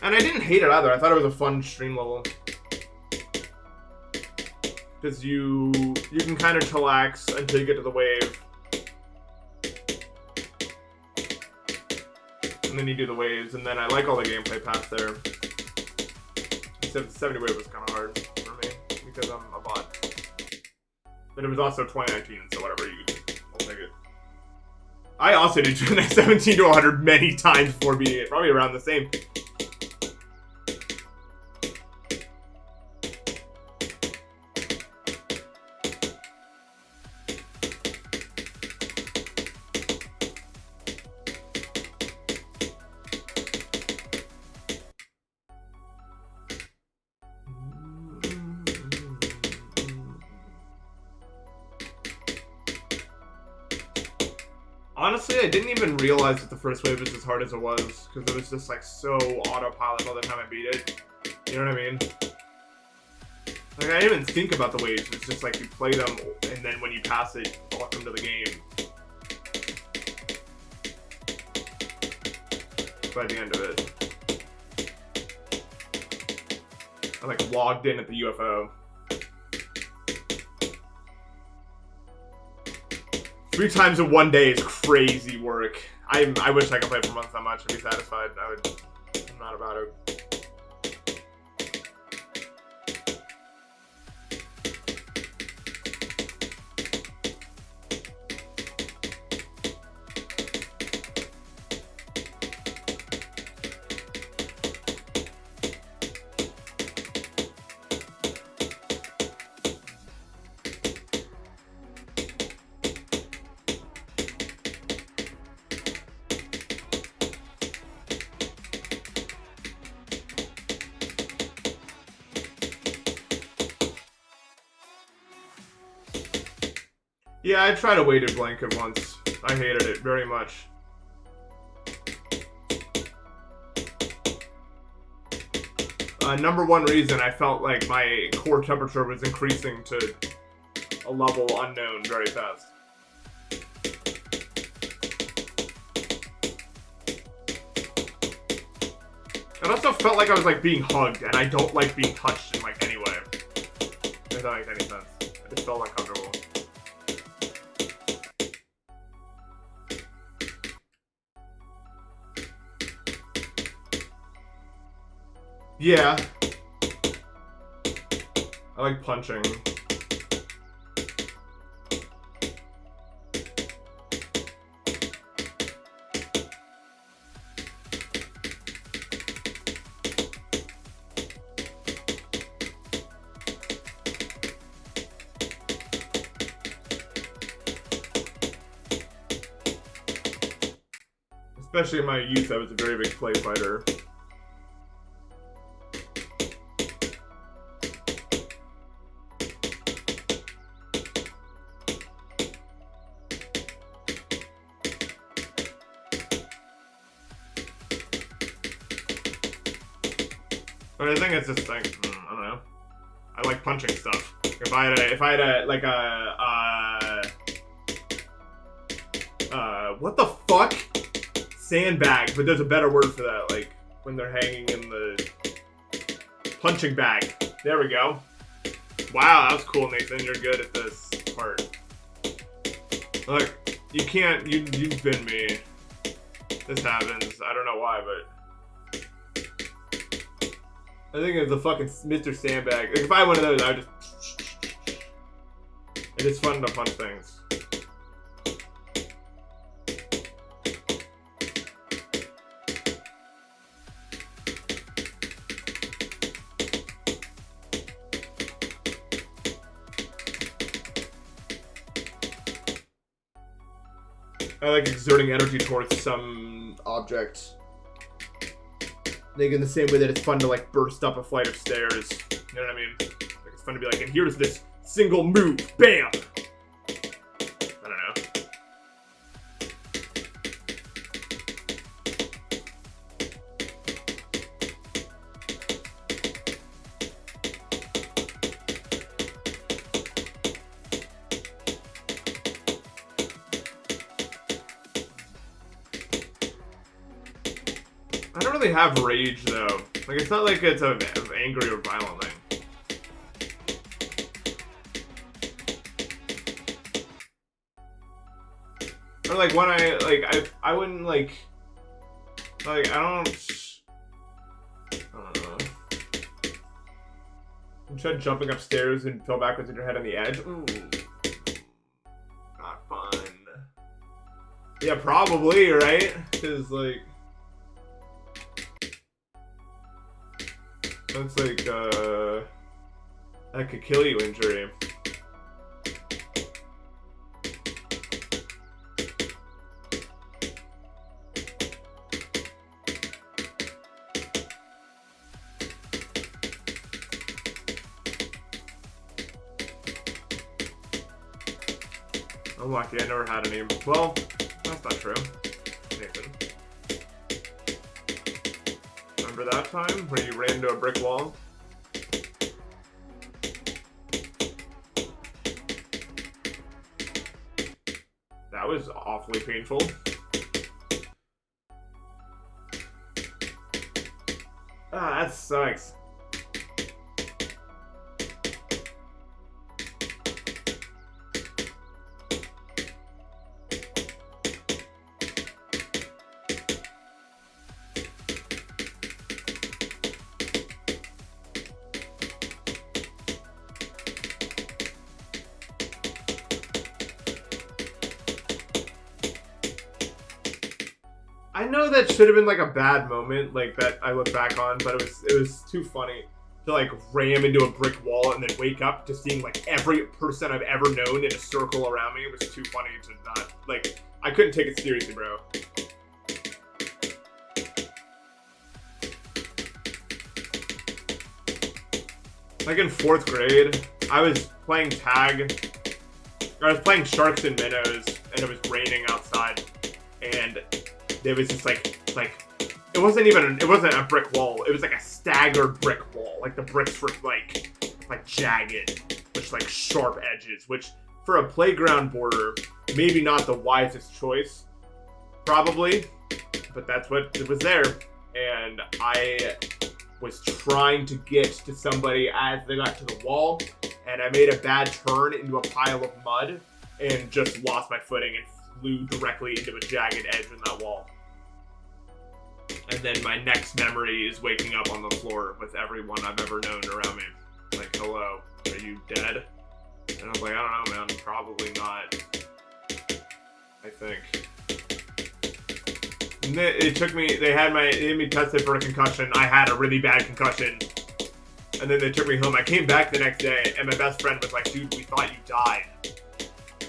Speaker 2: And I didn't hate it either. I thought it was a fun stream level. Because you can kind of chillax until you get to the wave. And then you do the waves, and then I like all the gameplay paths there. Except the 70 wave was kind of hard for me, because I'm a bot. But it was also 2019, so whatever, I'll take it. I also did 17 to 100 many times before beating it, probably around the same. Honestly, I didn't even realize that the first wave was as hard as it was, because it was just like so autopilot by the time I beat it. You know what I mean? Like, I didn't even think about the waves. It's just like you play them, and then when you pass it, welcome to the game. By the end of it, I like logged in at the UFO. 3 times in 1 day is crazy work. I wish I could play for months that much and be satisfied. I'm not about it. Yeah, I tried a weighted blanket once. I hated it very much. Number one reason, I felt like my core temperature was increasing to a level unknown very fast. It also felt like I was like being hugged, and I don't like being touched in like any way. If that makes any sense. It just felt uncomfortable. Yeah. I like punching. Especially in my youth, I was a very big play fighter. But I think it's just like, I don't know. I like punching stuff. If I had a like what the fuck? Sandbag, but there's a better word for that, like when they're hanging in the punching bag. There we go. Wow, that was cool, Nathan. You're good at this part. Look, you can't, you've been me. This happens. I don't know why, but I think it's a fucking Mr. Sandbag. Like, if I had one of those, I would just It is fun to punch things. I like exerting energy towards some object. Like in the same way that it's fun to like burst up a flight of stairs. You know what I mean? Like it's fun to be like, and here's this single move. Bam! I don't know. I don't really have rage though. Like it's not like it's an angry or violent thing. Or like when I wouldn't like I don't know. You tried jumping upstairs and fell backwards with your head on the edge. Ooh. Not fun. Yeah, probably, right? Cause like that's like, that could kill you injury. I'm lucky, I never had any. Well, that's not true. Nathan. Remember that time where you ran into a brick wall? That was awfully painful. Ah, that sucks. I know that should have been like a bad moment, like that I look back on, but it was too funny to like ram into a brick wall and then wake up to seeing like every person I've ever known in a circle around me. It was too funny to not like. I couldn't take it seriously, bro. Like in 4th grade, I was playing tag. I was playing sharks and minnows, and it was raining outside, and there was just like it wasn't a brick wall. It was like a staggered brick wall. Like the bricks were like jagged, which like sharp edges. Which for a playground border, maybe not the wisest choice, probably, but that's what it was there. And I was trying to get to somebody as they got to the wall, and I made a bad turn into a pile of mud and just lost my footing and flew directly into a jagged edge in that wall. And then my next memory is waking up on the floor with everyone I've ever known around me. Like, hello, are you dead? And I was like, I don't know, man, probably not. I think. And it took me, they had me tested for a concussion. I had a really bad concussion. And then they took me home. I came back the next day, and my best friend was like, dude, we thought you died.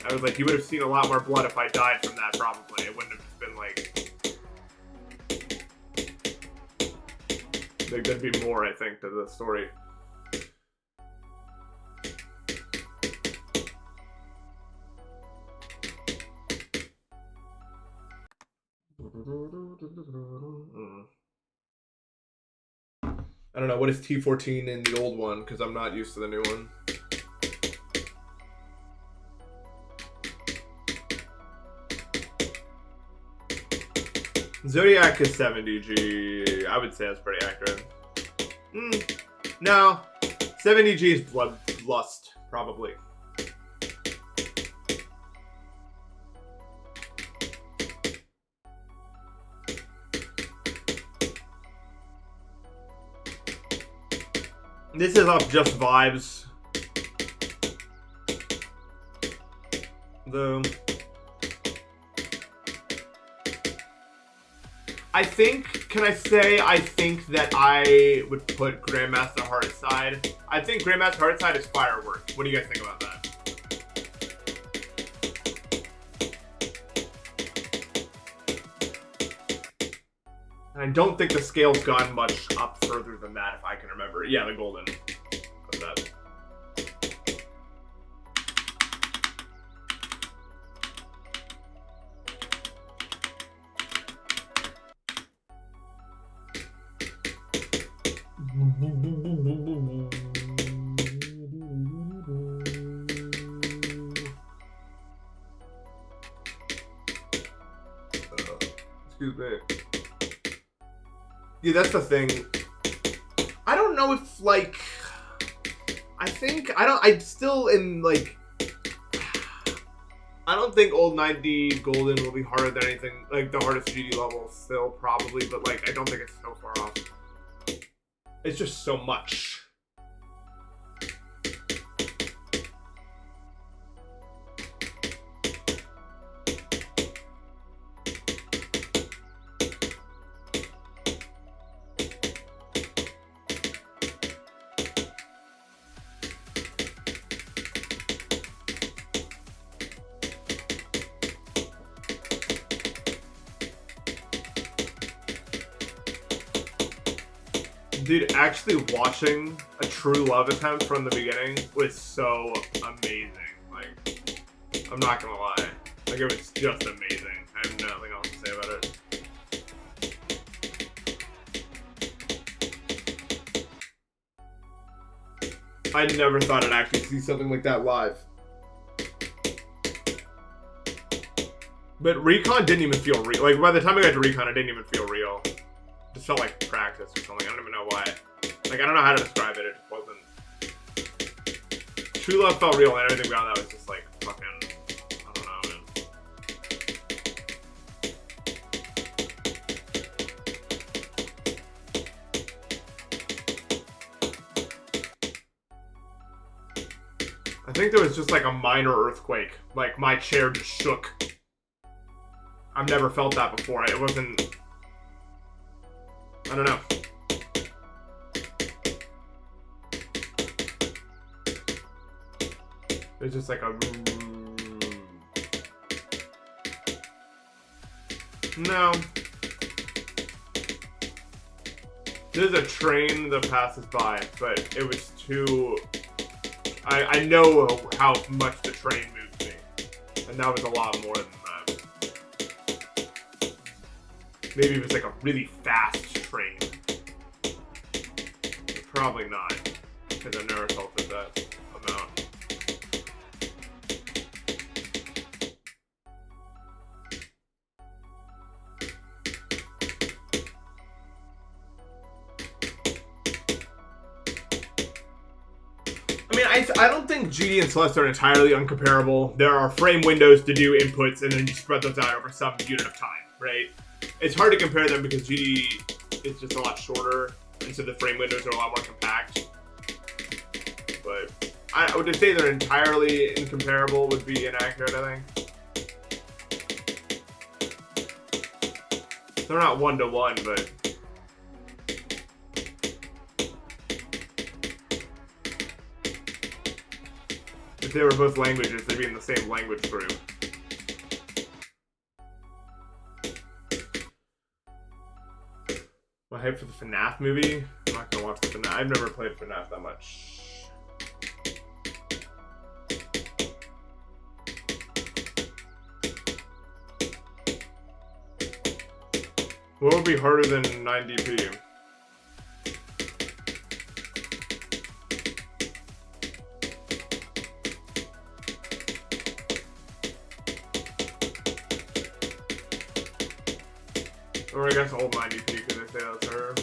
Speaker 2: I was like, you would have seen a lot more blood if I died from that, probably. It wouldn't have just been like there'd be more, I think, to the story. I don't know, what is T14 in the old one? Because I'm not used to the new one. Zodiac is 70G. I would say that's pretty accurate. No. 70G is bloodlust, probably. This is off Just Vibes. Although I think, can I say I think that I would put Grandmaster Heartside. I think Grandmaster Heartside is firework. What do you guys think about that? And I don't think the scale's gone much up further than that, if I can remember. Yeah, the golden. What's that? Excuse me. Yeah, that's the thing. I don't know if, like, I'm still in, like, I don't think old 9D Golden will be harder than anything, like, the hardest GD level still, probably, but, like, I don't think it's so far off. It's just so much. Dude, actually watching a True Love attempt from the beginning was so amazing. Like, I'm not gonna lie. Like, it was just amazing. I have nothing else to say about it. I never thought I'd actually see something like that live. But Recon didn't even feel real. Like, by the time I got to Recon, it didn't even feel real. It just felt like practice or something. I don't even know why. Like, I don't know how to describe it. It just wasn't. True Love felt real, and everything beyond that was just like fucking. I don't know, man. I think there was just like a minor earthquake. Like, my chair just shook. I've never felt that before. It wasn't. I don't know. It's just like a. No. There's a train that passes by, but it was too. I know how much the train moves me, and that was a lot more than that. Maybe it was like a really fast train. But probably not, because I've never felt it that amount. I mean, I don't think GD and Celeste are entirely uncomparable. There are frame windows to do inputs, and then you spread those out over some unit of time, right? It's hard to compare them because GD is just a lot shorter, and so the frame windows are a lot more compact. But I would just say they're entirely incomparable would be inaccurate, I think. They're not one-to-one, but... if they were both languages, they'd be in the same language group. My hype for the FNAF movie? I'm not gonna watch the FNAF. I've never played FNAF that much. What would be harder than 9DP? Or I guess old 9DP because they say that's her.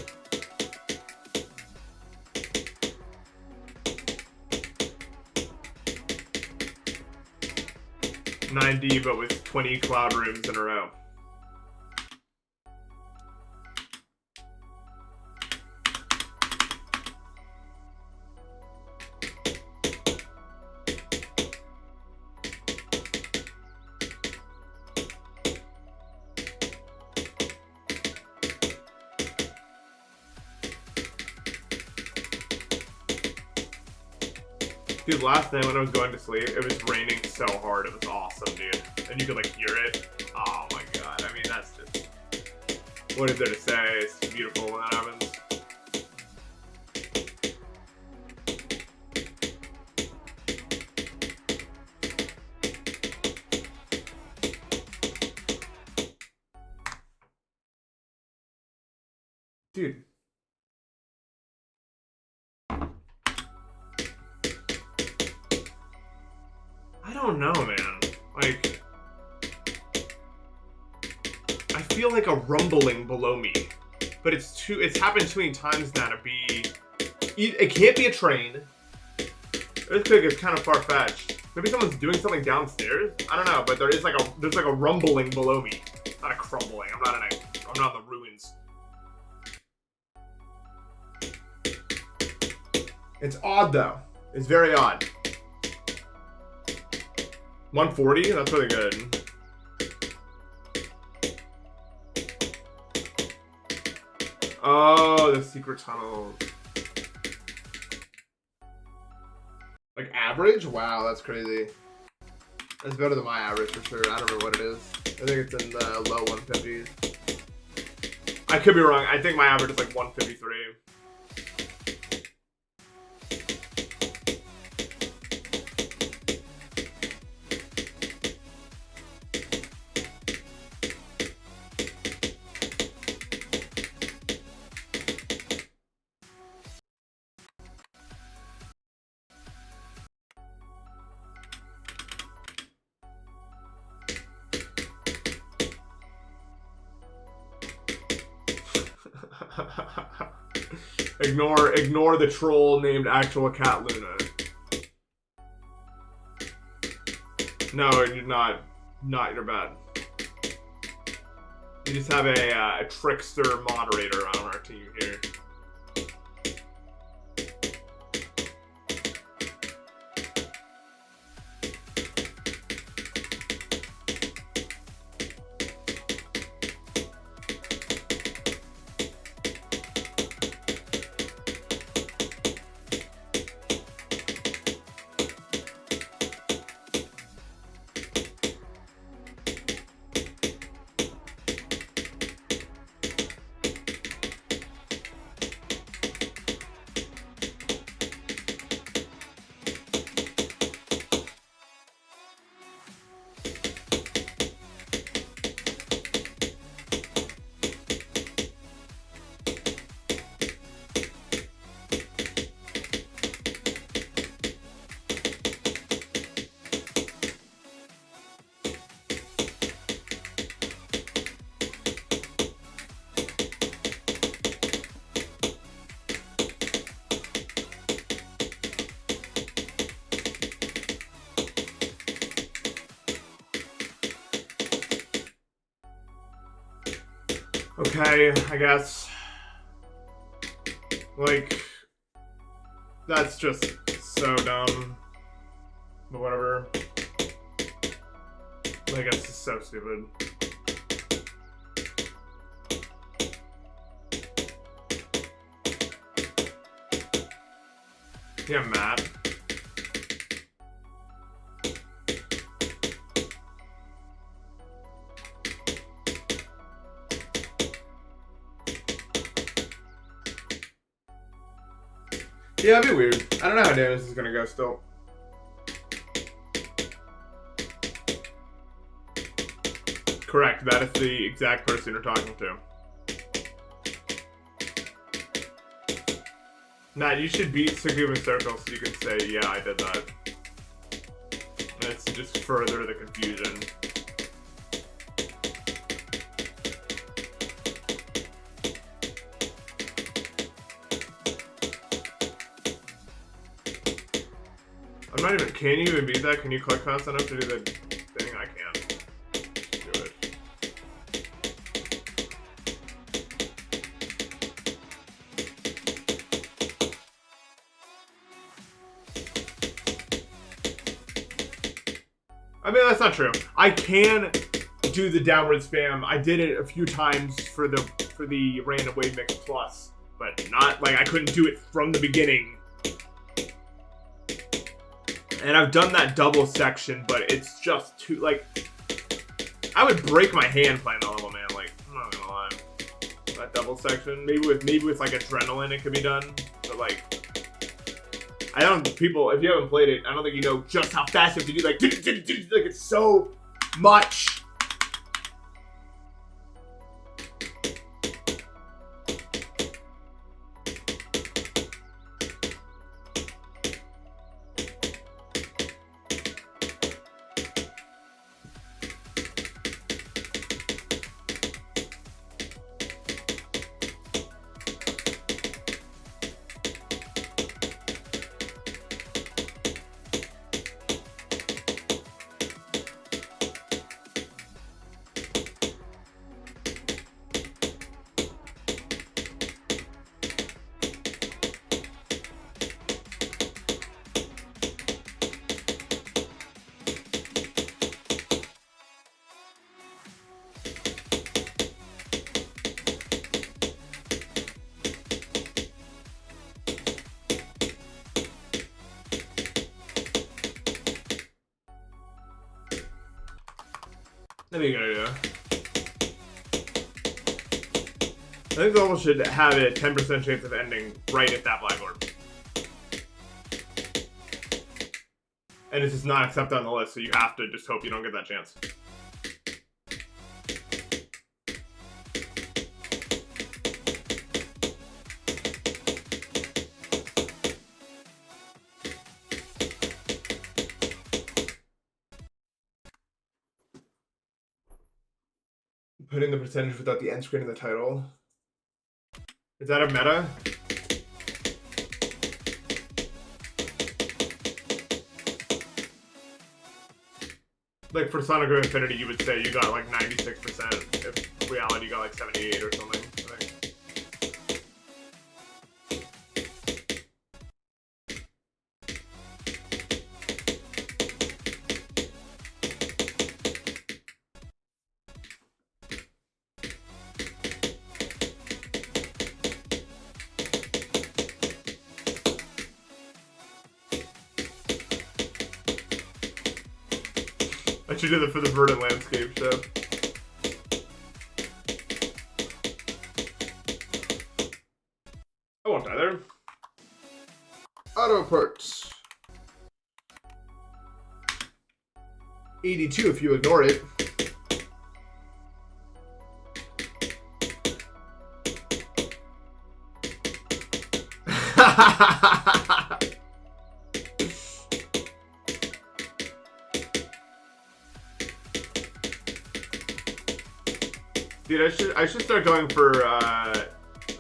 Speaker 2: $9D but with 20 cloud rooms in a row. Dude, last night when I was going to sleep, it was raining so hard. It was awesome, dude. And you could, like, hear it. Oh, my God. I mean, that's just... What is there to say? It's beautiful when that happens. Dude. I don't know, man. Like, I feel like a rumbling below me, but it's happened too many times now to be. It can't be a train. Earthquake is kind of far fetched. Maybe someone's doing something downstairs. I don't know, but there's like a rumbling below me. Not a crumbling. I'm not in the ruins. It's odd though. It's very odd. 140? That's really good. Oh, the secret tunnel.
Speaker 1: Like average? Wow, that's crazy. That's better than my average for sure. I don't know what it is. I think it's in the low 150s.
Speaker 2: I could be wrong. I think my average is like 153. Ignore the troll named Actual Cat Luna. No, you're not. You're bad. You just have a trickster moderator on our team here. Okay, I guess. Like, that's just so dumb. But whatever. Like, it's just so stupid. Yeah, Matt.
Speaker 1: Yeah, it'd be weird. I don't know how damage is gonna go still.
Speaker 2: Correct, that is the exact person you're talking to. Matt, you should beat Sigma Circle so you can say, yeah, I did that. That's just further the confusion. I'm not even, can you even beat that? Can you click fast enough to do the thing? I can't do it. I mean, that's not true. I can do the downward spam. I did it a few times for the random wave mix plus, but not like I couldn't do it from the beginning. And I've done that double section, but it's just too, like, I would break my hand playing that level, man. Like, I'm not gonna lie. That double section, maybe with like adrenaline it could be done, but like, I don't, people, if you haven't played it, I don't think you know just how fast you have to do, like it's so much. That'd be a good idea. I think the level should have a 10% chance of ending right at that black orb. And it's just not accepted on the list, so you have to just hope you don't get that chance. Putting the percentage without the end screen in the title. Is that a meta? Like for Sonic of Infinity, you would say you got like 96%. If reality, you got like 78 or something. I think. I should do that for the Verdant Landscape show. I won't die there.
Speaker 1: Auto parts. 82 if you ignore it.
Speaker 2: Dude, I should start going for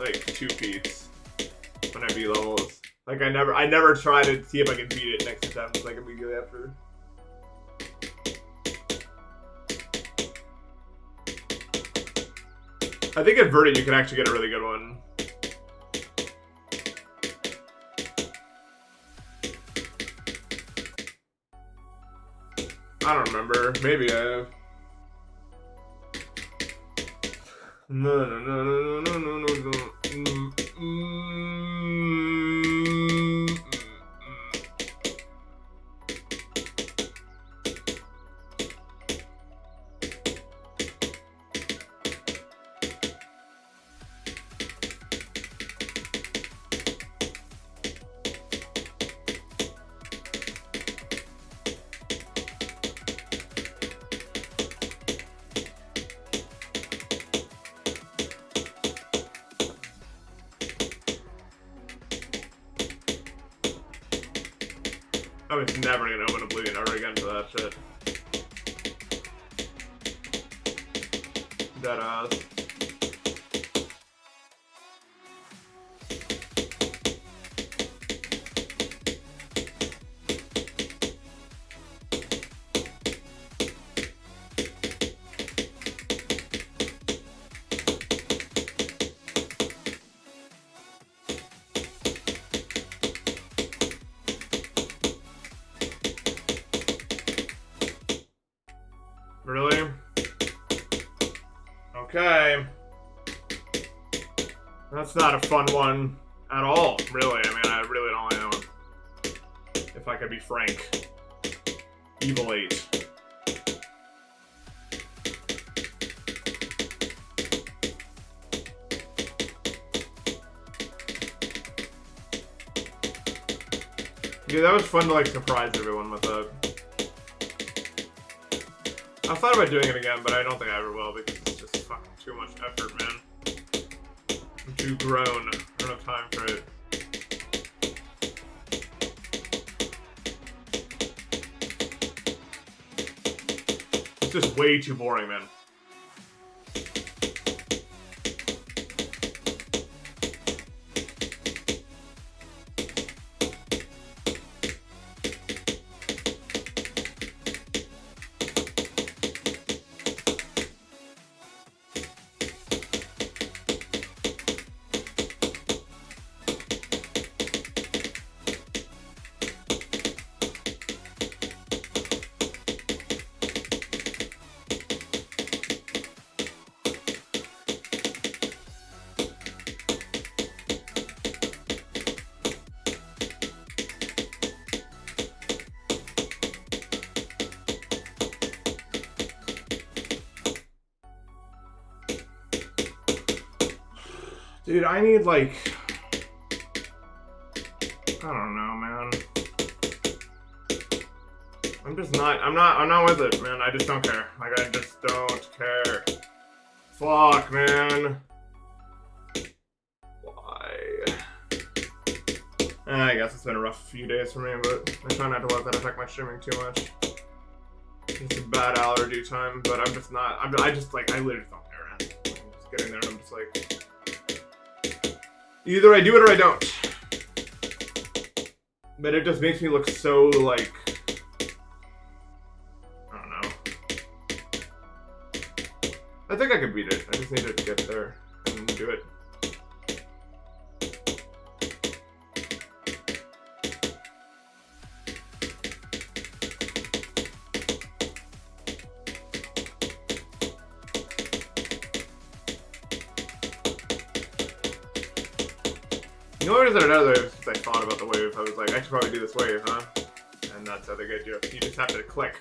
Speaker 2: like 2 feats when I beat levels. Like I never try to see if I can beat it next attempt like immediately after. I think at Verdant you can actually get a really good one. I don't remember. Maybe I have. No. I was never gonna open Oblivion ever again for that shit. Dead ass. Really? Okay. That's not a fun one at all, really. I mean, I really don't know. if I could be frank. Evil 8. Yeah, that was fun to like surprise everyone with that. I thought about doing it again, but I don't think I ever will because it's just fucking too much effort, man. I'm too grown. I don't have time for it. It's just way too boring, man. Dude, I need like... I don't know, man. I'm not with it, man. I just don't care. Like, I just don't care. Fuck, man. Why? I guess it's been a rough few days for me, but I try not to let that affect my streaming too much. It's a bad allergy time, but I'm just not... I just, like, I literally don't care, man. I'm just getting there and I'm just like... Either I do it or I don't. But it just makes me look so, like... I don't know. I think I could beat it. I just need to get there and do it. The only reason I know that is because I thought about the wave. I was like, I should probably do this wave, huh? And that's how they get you. You just have to click.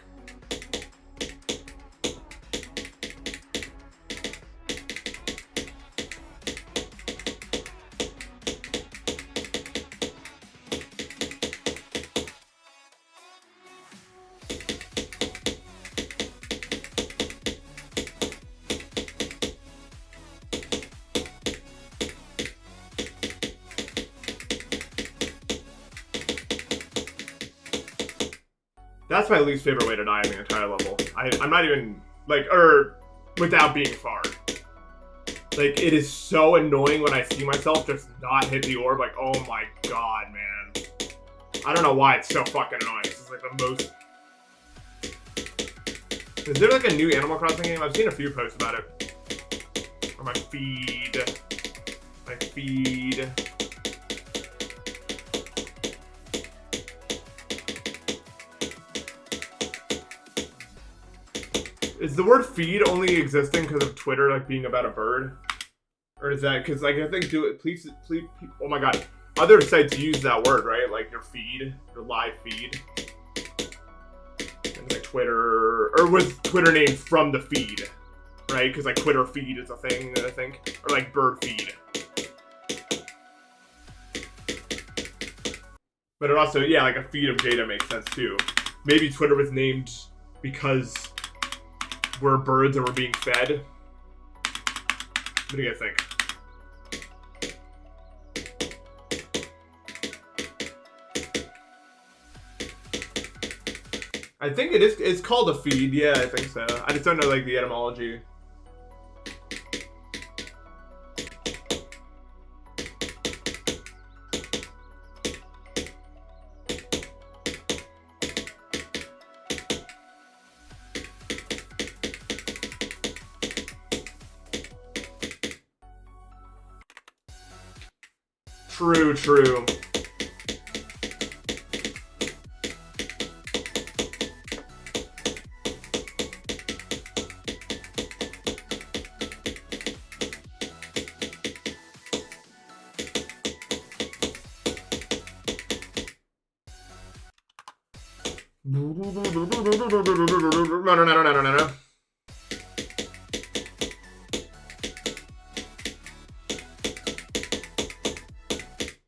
Speaker 2: That's my least favorite way to die in the entire level. I'm not even, like, without being far. Like, it is so annoying when I see myself just not hit the orb. Like, oh my god, man. I don't know why it's so fucking annoying. This is like the most... Is there like a new Animal Crossing game? I've seen a few posts about it. Or my feed. My feed. Is the word feed only existing because of Twitter, like, being about a bird? Or is that, because, like, I think, please, oh my god. Other sites use that word, right? Like, your feed, your live feed. And, like, Twitter, or was Twitter named from the feed, right? Because, like, Twitter feed is a thing, I think. Or, like, bird feed. But it also, yeah, like, a feed of data makes sense, too. Maybe Twitter was named because... we're birds and we're being fed. What do you guys think? I think it is. It's called a feed. Yeah, I think so. I just don't know like the etymology. True, true. No.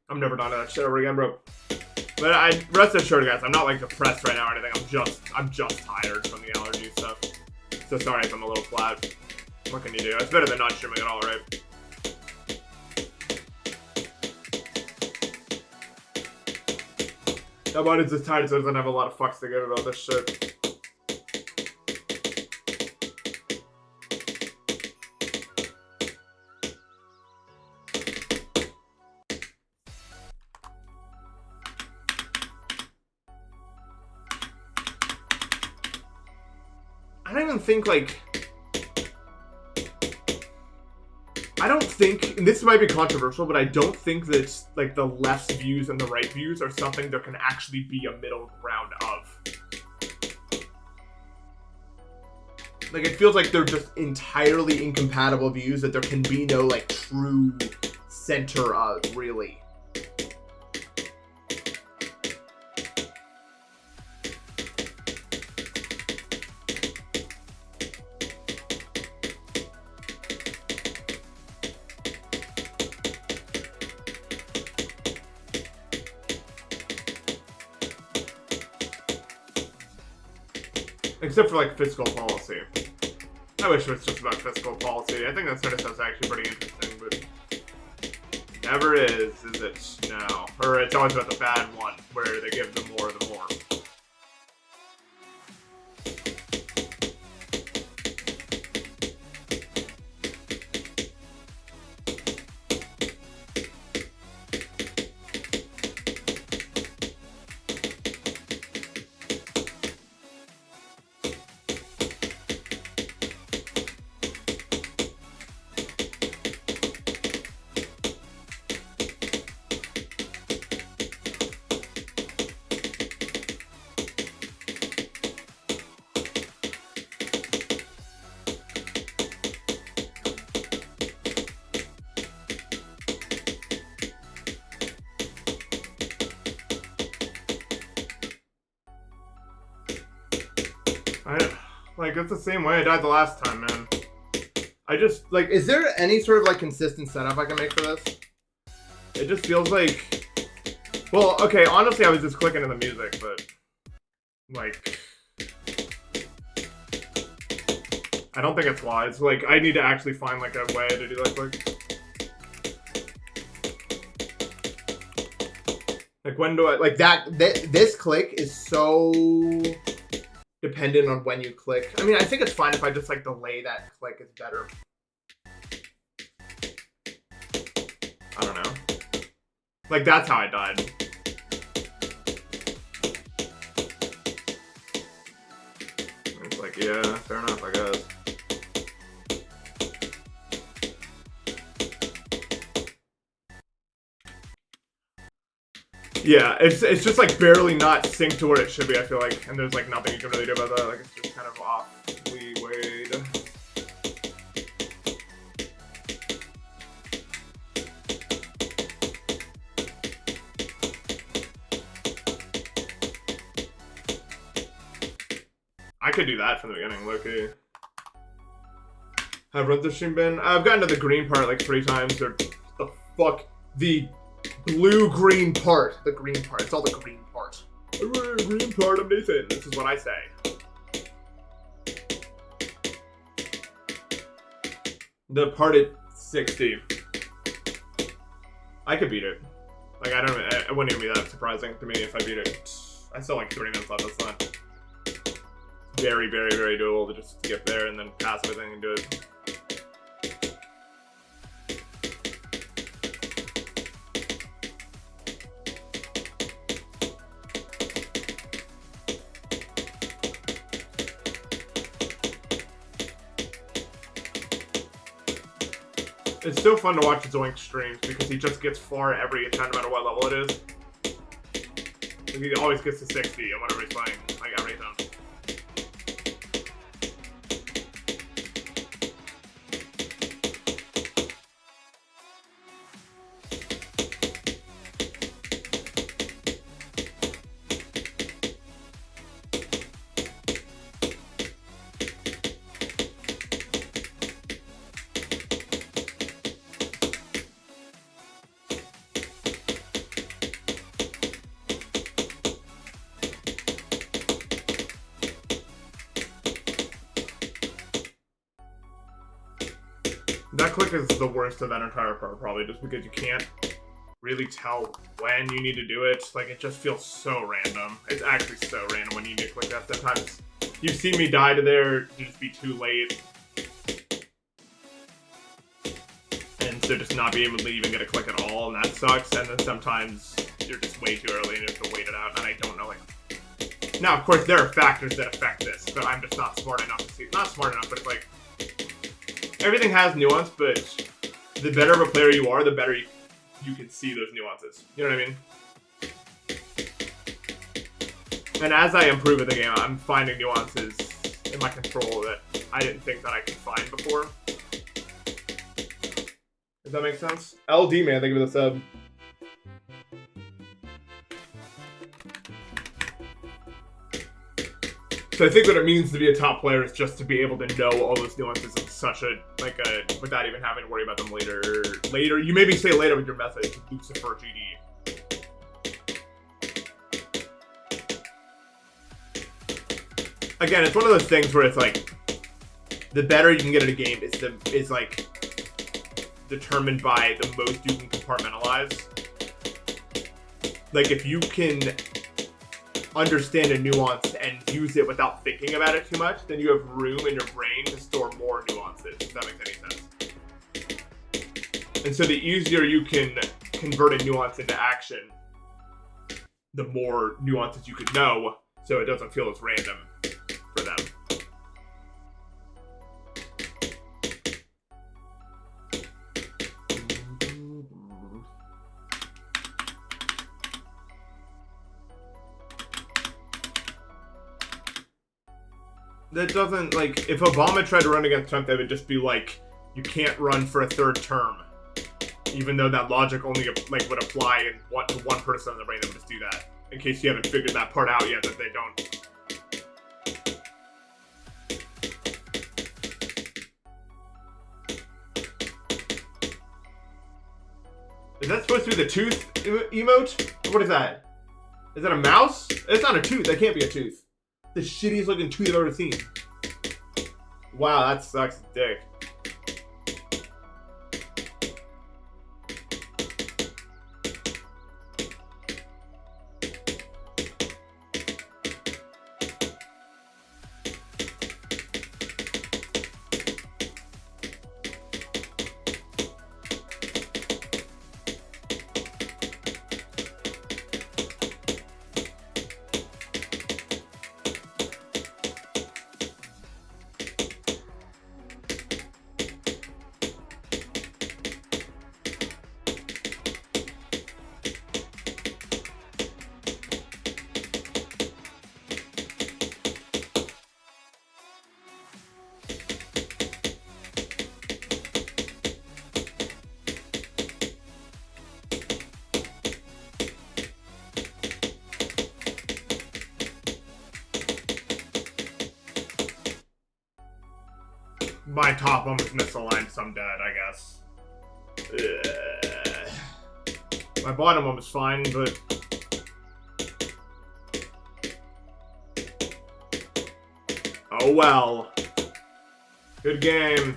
Speaker 2: I'm never done that shit over again, bro. But rest assured, guys, I'm not like depressed right now or anything. I'm just tired from the allergy stuff. So sorry if I'm a little flat. What can you do? It's better than not streaming at all, right? That body's just tired, so it doesn't have a lot of fucks to give about this shit. I don't even think, like... I don't think, and this might be controversial, but I don't think that, like, the left's views and the right views are something there can actually be a middle ground of. Like, it feels like they're just entirely incompatible views, that there can be no, like, true center of, really. Except for, like, fiscal policy. I wish it was just about fiscal policy. I think that sort of stuff's actually pretty interesting, but... Never is it? No. Or it's always about the bad one, where they give the more, the more. Like, it's the same way I died the last time, man. I just, like...
Speaker 1: Is there any sort of, like, consistent setup I can make for this?
Speaker 2: It just feels like... Well, okay, honestly, I was just clicking in the music, but... Like... I don't think it's wise. Like, I need to actually find, like, a way to do that quick. Like, when do I... Like,
Speaker 1: this click is so... dependent on when you click. I mean, I think it's fine if I just, like, delay that click. It's better.
Speaker 2: I don't know. Like, that's how I died. It's like, yeah, fair enough, I guess. Yeah, it's just like barely not synced to where it should be, I feel like, and there's like nothing you can really do about that. Like, it's just kind of off. Weighed. I could do that from the beginning, Loki. Have run the stream been? I've gotten to the green part like 3 times, or the fuck, the blue-green part. The green part. It's all the green part. Green part of Nathan. This is what I say. The part at 60. I could beat it. Like, it wouldn't even be that surprising to me if I beat it. I still have like 30 minutes left. That's not very, very, very doable to just skip there and then pass everything and do it. It's still fun to watch Zoink streams because he just gets far every time, no matter what level it is. Like, he always gets to 60 and whenever he's playing, like every time. That click is the worst of that entire part, probably, just because you can't really tell when you need to do it. Like, it just feels so random. It's actually so random when you need to click that. Sometimes you've seen me die to there, to just be too late. And so just not be able to even get a click at all, and that sucks. And then sometimes you're just way too early and you have to wait it out, and I don't know, like... Now, of course, there are factors that affect this, but I'm just not smart enough to see... Not smart enough, but it's like... Everything has nuance, but the better of a player you are, the better you can see those nuances. You know what I mean? And as I improve in the game, I'm finding nuances in my control that I didn't think that I could find before. Does that make sense? LD, man, thank you for the sub. So I think what it means to be a top player is just to be able to know all those nuances in such a, without even having to worry about them later. You maybe say later with your method, Lucifer GD. Again, it's one of those things where it's like, the better you can get at a game is like determined by the most you can compartmentalize. Like, if you can understand a nuance and use it without thinking about it too much, then you have room in your brain to store more nuances, if that makes any sense. And so the easier you can convert a nuance into action, the more nuances you can know, so it doesn't feel as random for them. That doesn't, like, if Obama tried to run against Trump, they would just be like, you can't run for a third term. Even though that logic only, like, would apply to one person on the brain, they would just do that. In case you haven't figured that part out yet, that they don't. Is that supposed to be the tooth emote? What is that? Is that a mouse? It's not a tooth. That can't be a tooth. The shittiest looking tooth I've ever seen. Wow, that sucks dick. My top one was misaligned, so I'm dead, I guess. Ugh. My bottom one was fine, but... Oh well. Good game.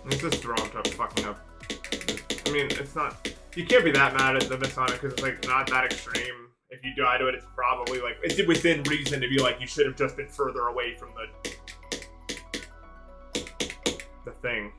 Speaker 2: Let's just throw him to fucking up. I mean, it's not... You can't be that mad at the miss on it, because it's, like, not that extreme. If you die to it, it's probably, like, it's within reason to be like, you should have just been further away from the thing.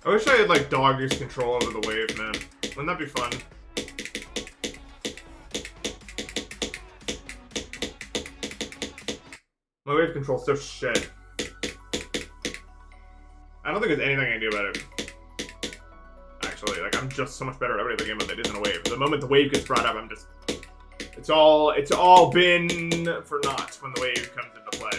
Speaker 2: I wish I had, like, dog use control over the wave, man. Wouldn't that be fun? My wave control's so shit. I don't think there's anything I can do about it. Actually, like, I'm just so much better at every other game than it is in a wave. The moment the wave gets brought up, I'm just... It's all been for naught when the wave comes into play.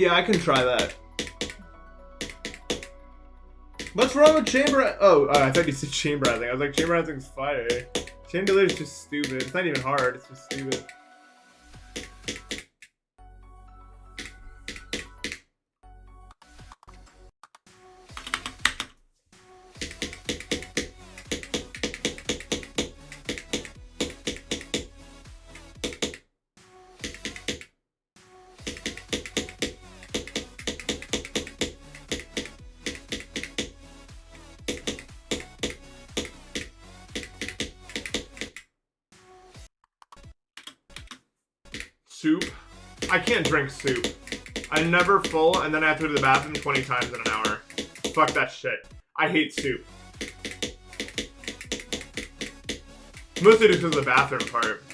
Speaker 1: Yeah, I can try that. What's wrong with chamber? Oh,
Speaker 2: I thought you said chamberizing. I was like, chamberizing's fire. Chandelier is just stupid. It's not even hard. It's just stupid. Soup. I can't drink soup. I'm never full, and then I have to go to the bathroom 20 times in an hour. Fuck that shit. I hate soup. Mostly just because of the bathroom part.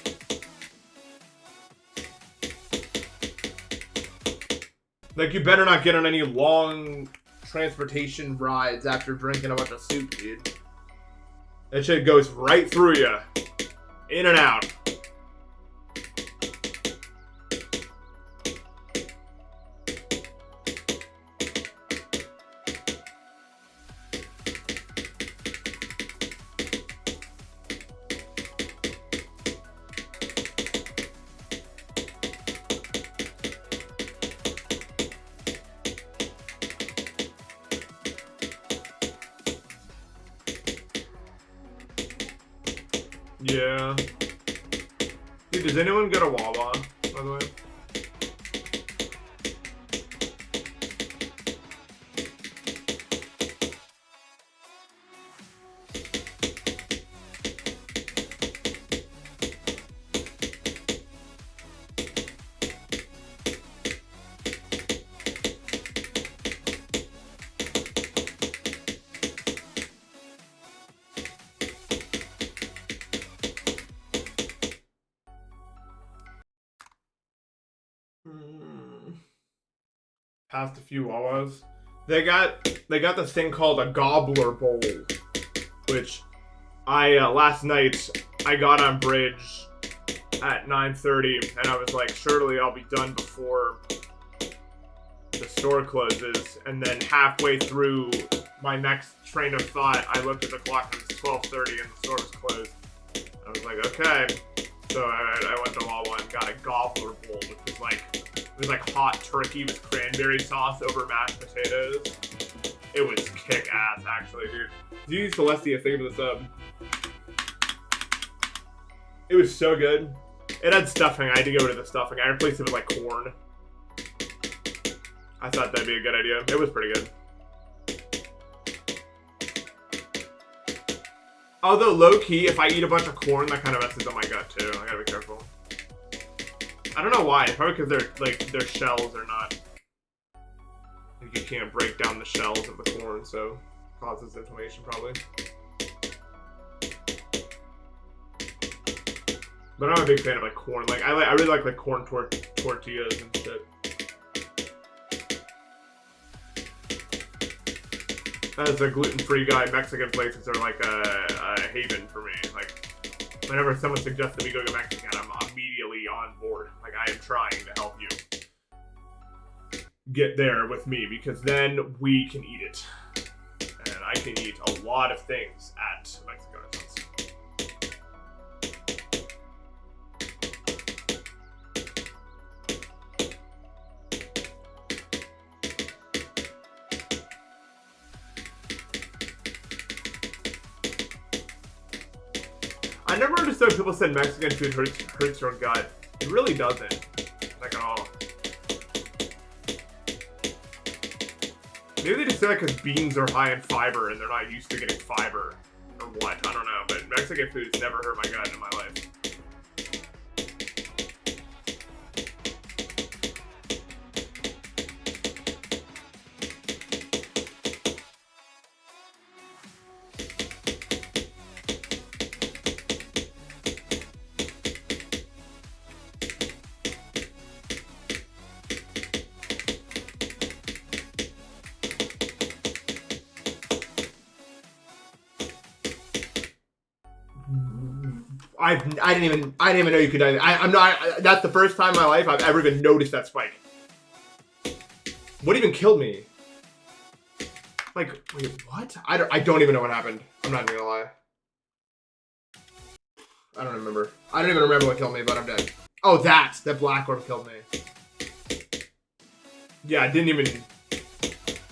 Speaker 1: Like, you better not get on any long transportation rides after drinking a bunch of soup, dude.
Speaker 2: That shit goes right through you. In and out. Yeah. Dude, does anyone go to Wawa, by the way? Past a few Wawas. They got this thing called a gobbler bowl, which I last night I got on bridge at 9:30, and I was like, surely I'll be done before the store closes. And then halfway through my next train of thought, I looked at the clock and it was 12:30 and the store was closed. I was like, okay. So I went to Wawa and got a gobbler bowl, which is like, it was like hot turkey with cranberry sauce over mashed potatoes. It was kick-ass, actually, dude. You use Celestia, think of the sub. It was so good. It had stuffing. I had to go to the stuffing. I replaced it with, like, corn. I thought that'd be a good idea. It was pretty good. Although, low-key, if I eat a bunch of corn, that kind of messes up my gut, too. I gotta be careful. I don't know why. Probably because their shells are not... Like, you can't break down the shells of the corn, so... Causes inflammation, probably. But I'm a big fan of, like, corn. Like, I really like corn tortillas and shit. As a gluten-free guy, Mexican places are like a haven for me. Like, whenever someone suggests that we go to Mexican, I'm immediately on board. Like, I am trying to help you get there with me, because then we can eat it. And I can eat a lot of things at Mexican restaurants. I never understood people said Mexican food hurts your gut. It really doesn't. Like, at all. Maybe they just say that because beans are high in fiber and they're not used to getting fiber. Or what, I don't know. But Mexican food has never hurt my gut in my life. I didn't even know you could. I'm not. That's the first time in my life I've ever even noticed that spike. What even killed me? Like, wait, what? I don't even know what happened. I'm not even gonna lie. I don't remember. I don't even remember what killed me, but I'm dead. Oh, that black orb killed me. Yeah, I didn't even...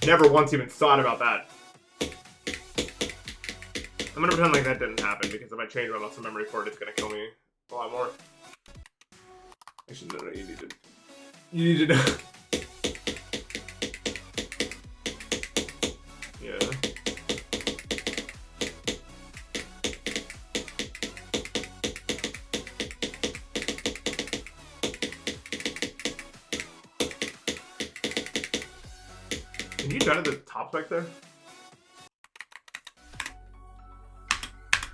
Speaker 2: Never once even thought about that. I'm gonna pretend like that didn't happen, because if I change my muscle memory for it, it's gonna kill me a lot more. Actually, no, you need to... Yeah. Can you done at the top back there?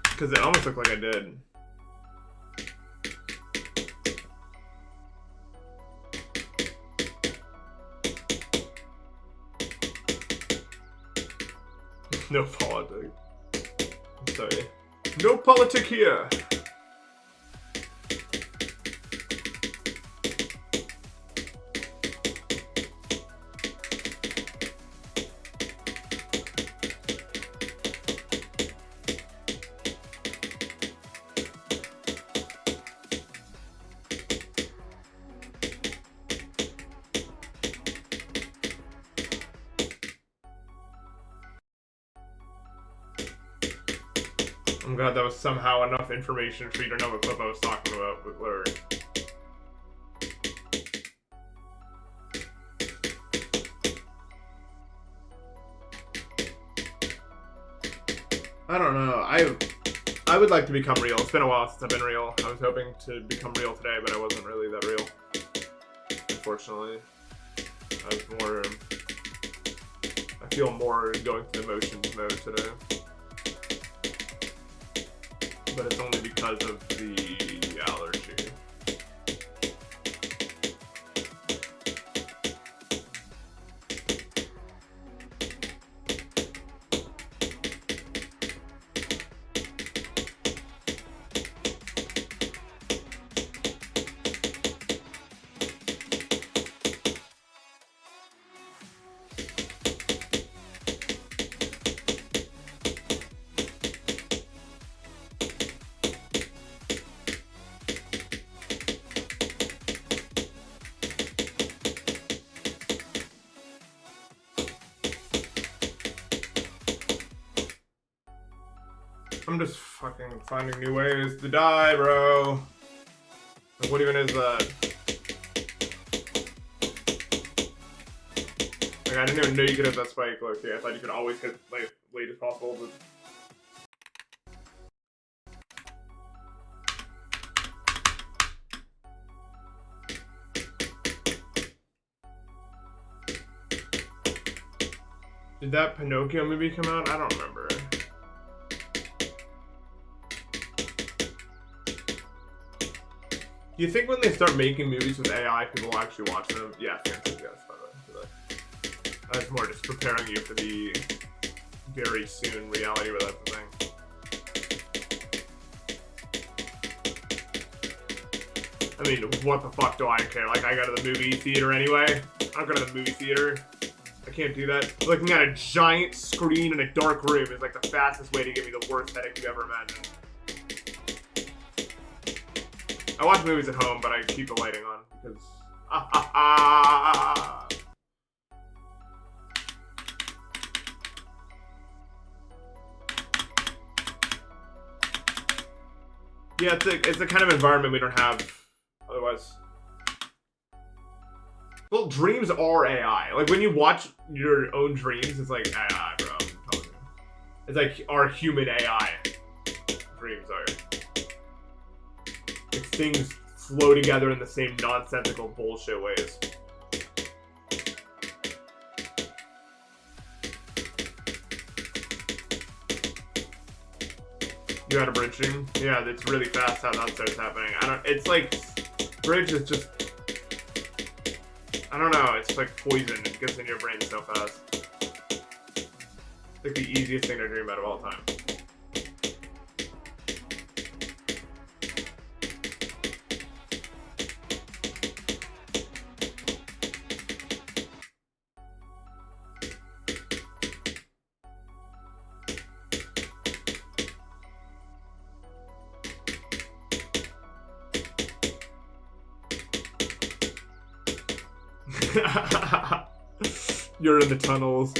Speaker 2: Because it almost looked like I did. No politics. I'm sorry. No politic here. I'm glad that was somehow enough information for you to know what clip I was talking about with Larry. I don't know. I would like to become real. It's been a while since I've been real. I was hoping to become real today, but I wasn't really that real. Unfortunately. I was more... I feel more going through the motions mode today. But it's only because of the allergy. I'm just fucking finding new ways to die, bro. Like, what even is that? Like, I didn't even know you could hit that spike. Like, yeah, I thought you could always hit like late as possible, but... Did that Pinocchio movie come out? I don't remember. Do you think when they start making movies with AI, people will actually watch them? Yeah, yes, by the way. I was more just preparing you for the very soon reality where that's the thing. I mean, what the fuck do I care? Like, I go to the movie theater anyway. I don't go to the movie theater. I can't do that. Looking at a giant screen in a dark room is like the fastest way to give me the worst headache you ever imagined. I watch movies at home, but I keep the lighting on because yeah, it's a kind of environment we don't have otherwise. Well, dreams are AI. Like when you watch your own dreams, it's like AI, bro. I'm telling you. It's like our human AI dreams are. Like things flow together in the same nonsensical bullshit ways. You had a bridge dream? Yeah, it's really fast how that starts happening. It's like, bridge is just, I don't know, it's like poison. It gets in your brain so fast. It's like the easiest thing to dream about of all time. You're in the tunnels.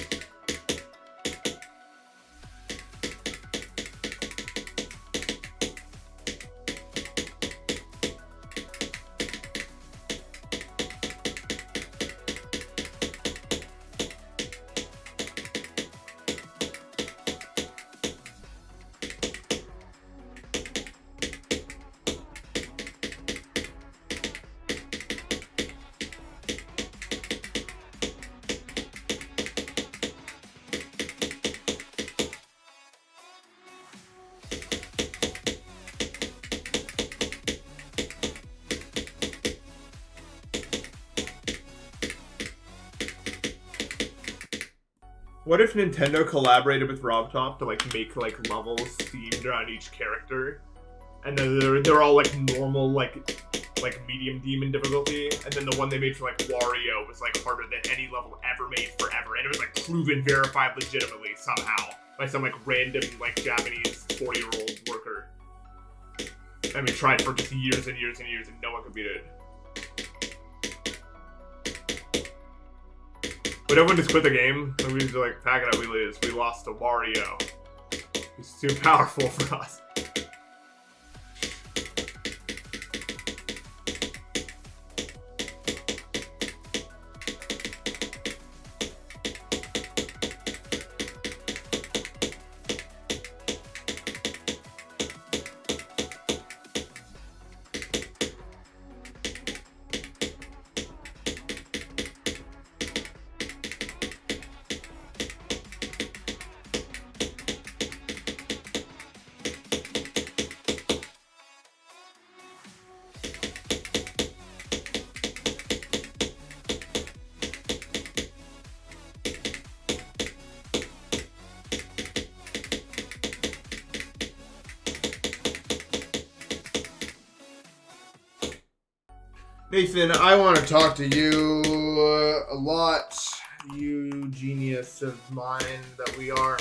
Speaker 2: What if Nintendo collaborated with RobTop to like make like levels themed around each character, and then they're all like normal like medium demon difficulty, and then the one they made for like Wario was like harder than any level ever made forever, and it was like proven, verified, legitimately somehow by some like random like Japanese 40-year-old worker. I mean, tried for just years and years and years, and no one could beat it. But everyone just quit the game, and we just like, pack it up, we lose. We lost to Wario. He's too powerful for us.
Speaker 1: Nathan, I want to talk to you a lot, you genius of mind that we are.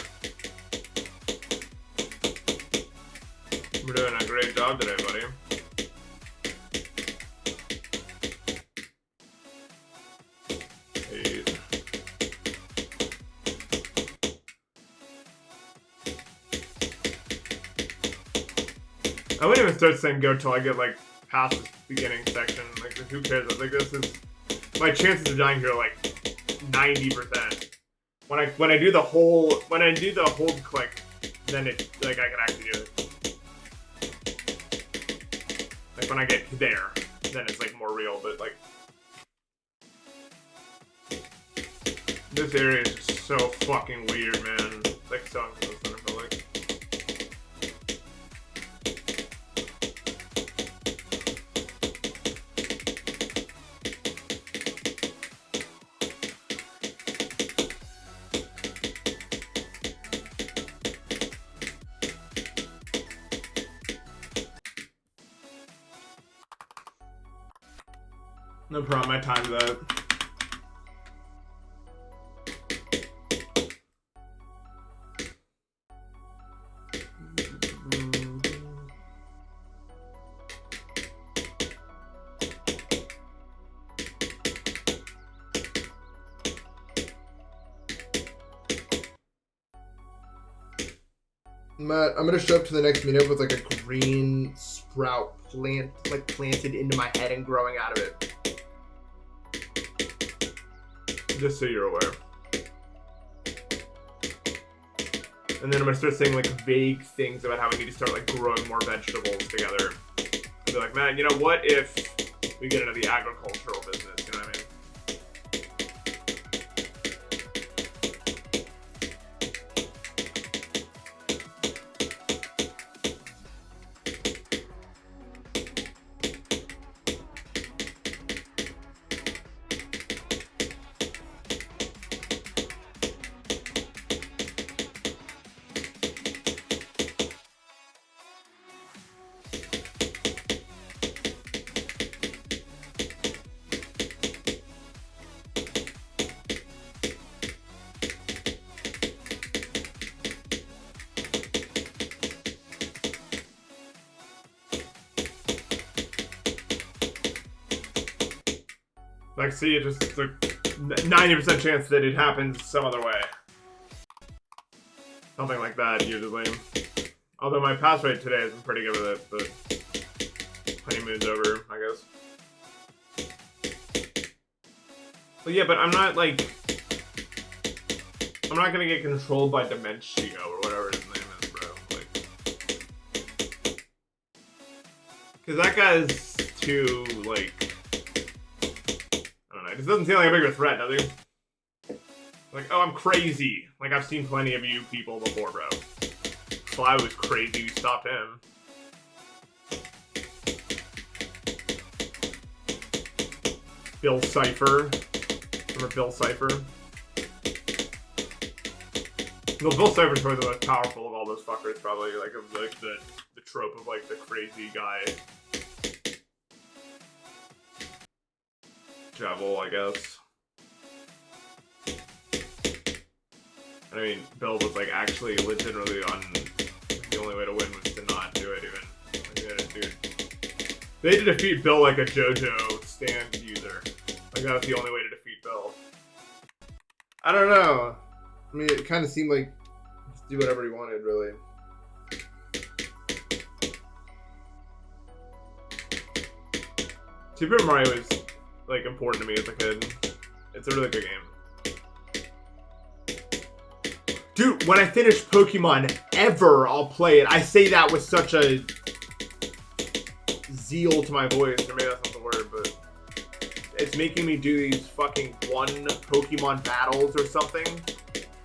Speaker 2: We're doing a great job today, buddy. Hey. I wouldn't even start saying go till I get like past this beginning section. Like, who cares? Like, this is my chances of dying here are like 90%. When I do the whole click, then it like I can actually do it. Like when I get there, then it's like more real. But like this area is just so fucking weird, man. It's like so unconsistent, I feel like. No problem, I timed that.
Speaker 1: Matt, I'm gonna show up to the next meetup with like a green sprout planted into my head and growing out of it.
Speaker 2: Just so you're aware. And then I'm gonna start saying like vague things about how we need to start like growing more vegetables together. I'll be like, man, you know what if we get into the agricultural business, you know what I mean? Like, see, it just like 90% chance that it happens some other way. Something like that, usually. Although my pass rate today has been pretty good with it, but honeymoon's over, I guess. But yeah, but I'm not like... I'm not gonna get controlled by Dementio or whatever his name is, bro. Like... Cause that guy's too, like... I don't know, it just doesn't seem like a bigger threat, does he? Like, oh, I'm crazy. Like, I've seen plenty of you people before, bro. Sly was crazy, you stopped him. Bill Cipher. Remember Bill Cipher? No, Bill Cipher's probably the most powerful of all those fuckers, probably. Like the trope of, like, the crazy guy. Devil, I guess. I mean, Bill was, like, actually legitimately on... The only way to win was to not do it, even. Like, dude. They had to defeat Bill like a JoJo stand user. Like, that was the only way to defeat Bill.
Speaker 1: I don't know. I mean, it kind of seemed like just do whatever he wanted, really.
Speaker 2: Super Mario was, like, important to me as a kid. It's a really good game. Dude, when I finish Pokemon ever, I'll play it. I say that with such a zeal to my voice. Or maybe that's not the word, but it's making me do these fucking one Pokemon battles or something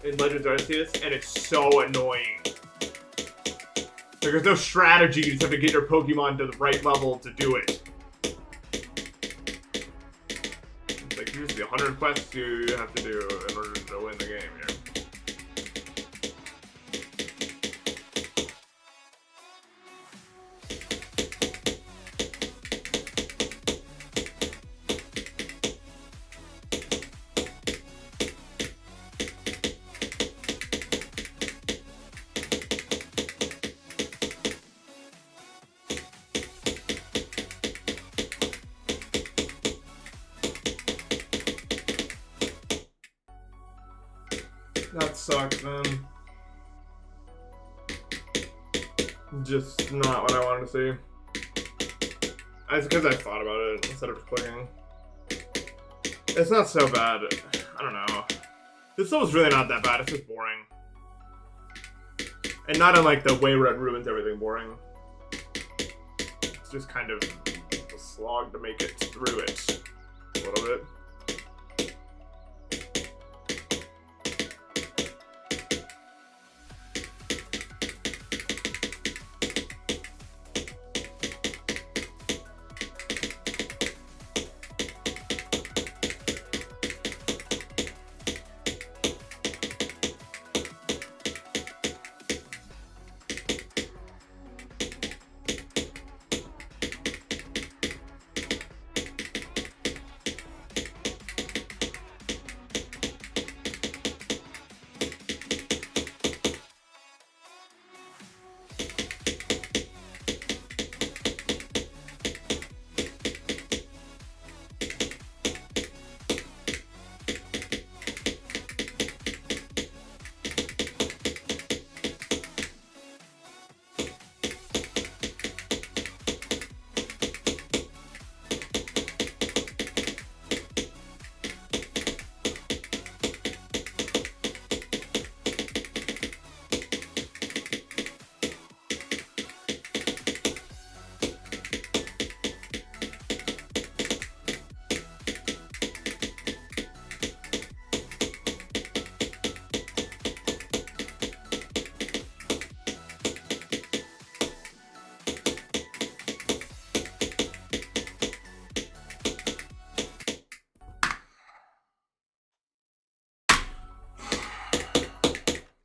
Speaker 2: in Legends Arceus, and it's so annoying. Like, there's no strategy. You just have to get your Pokemon to the right level to do it. It's like, here's the 100 quests you have to do in order to win the game here. That sucks, man. Just not what I wanted to see. It's because I thought about it instead of just clicking. It's not so bad. I don't know. This level's really not that bad. It's just boring. And not in like the way where it ruins everything boring. It's just kind of a slog to make it through it a little bit.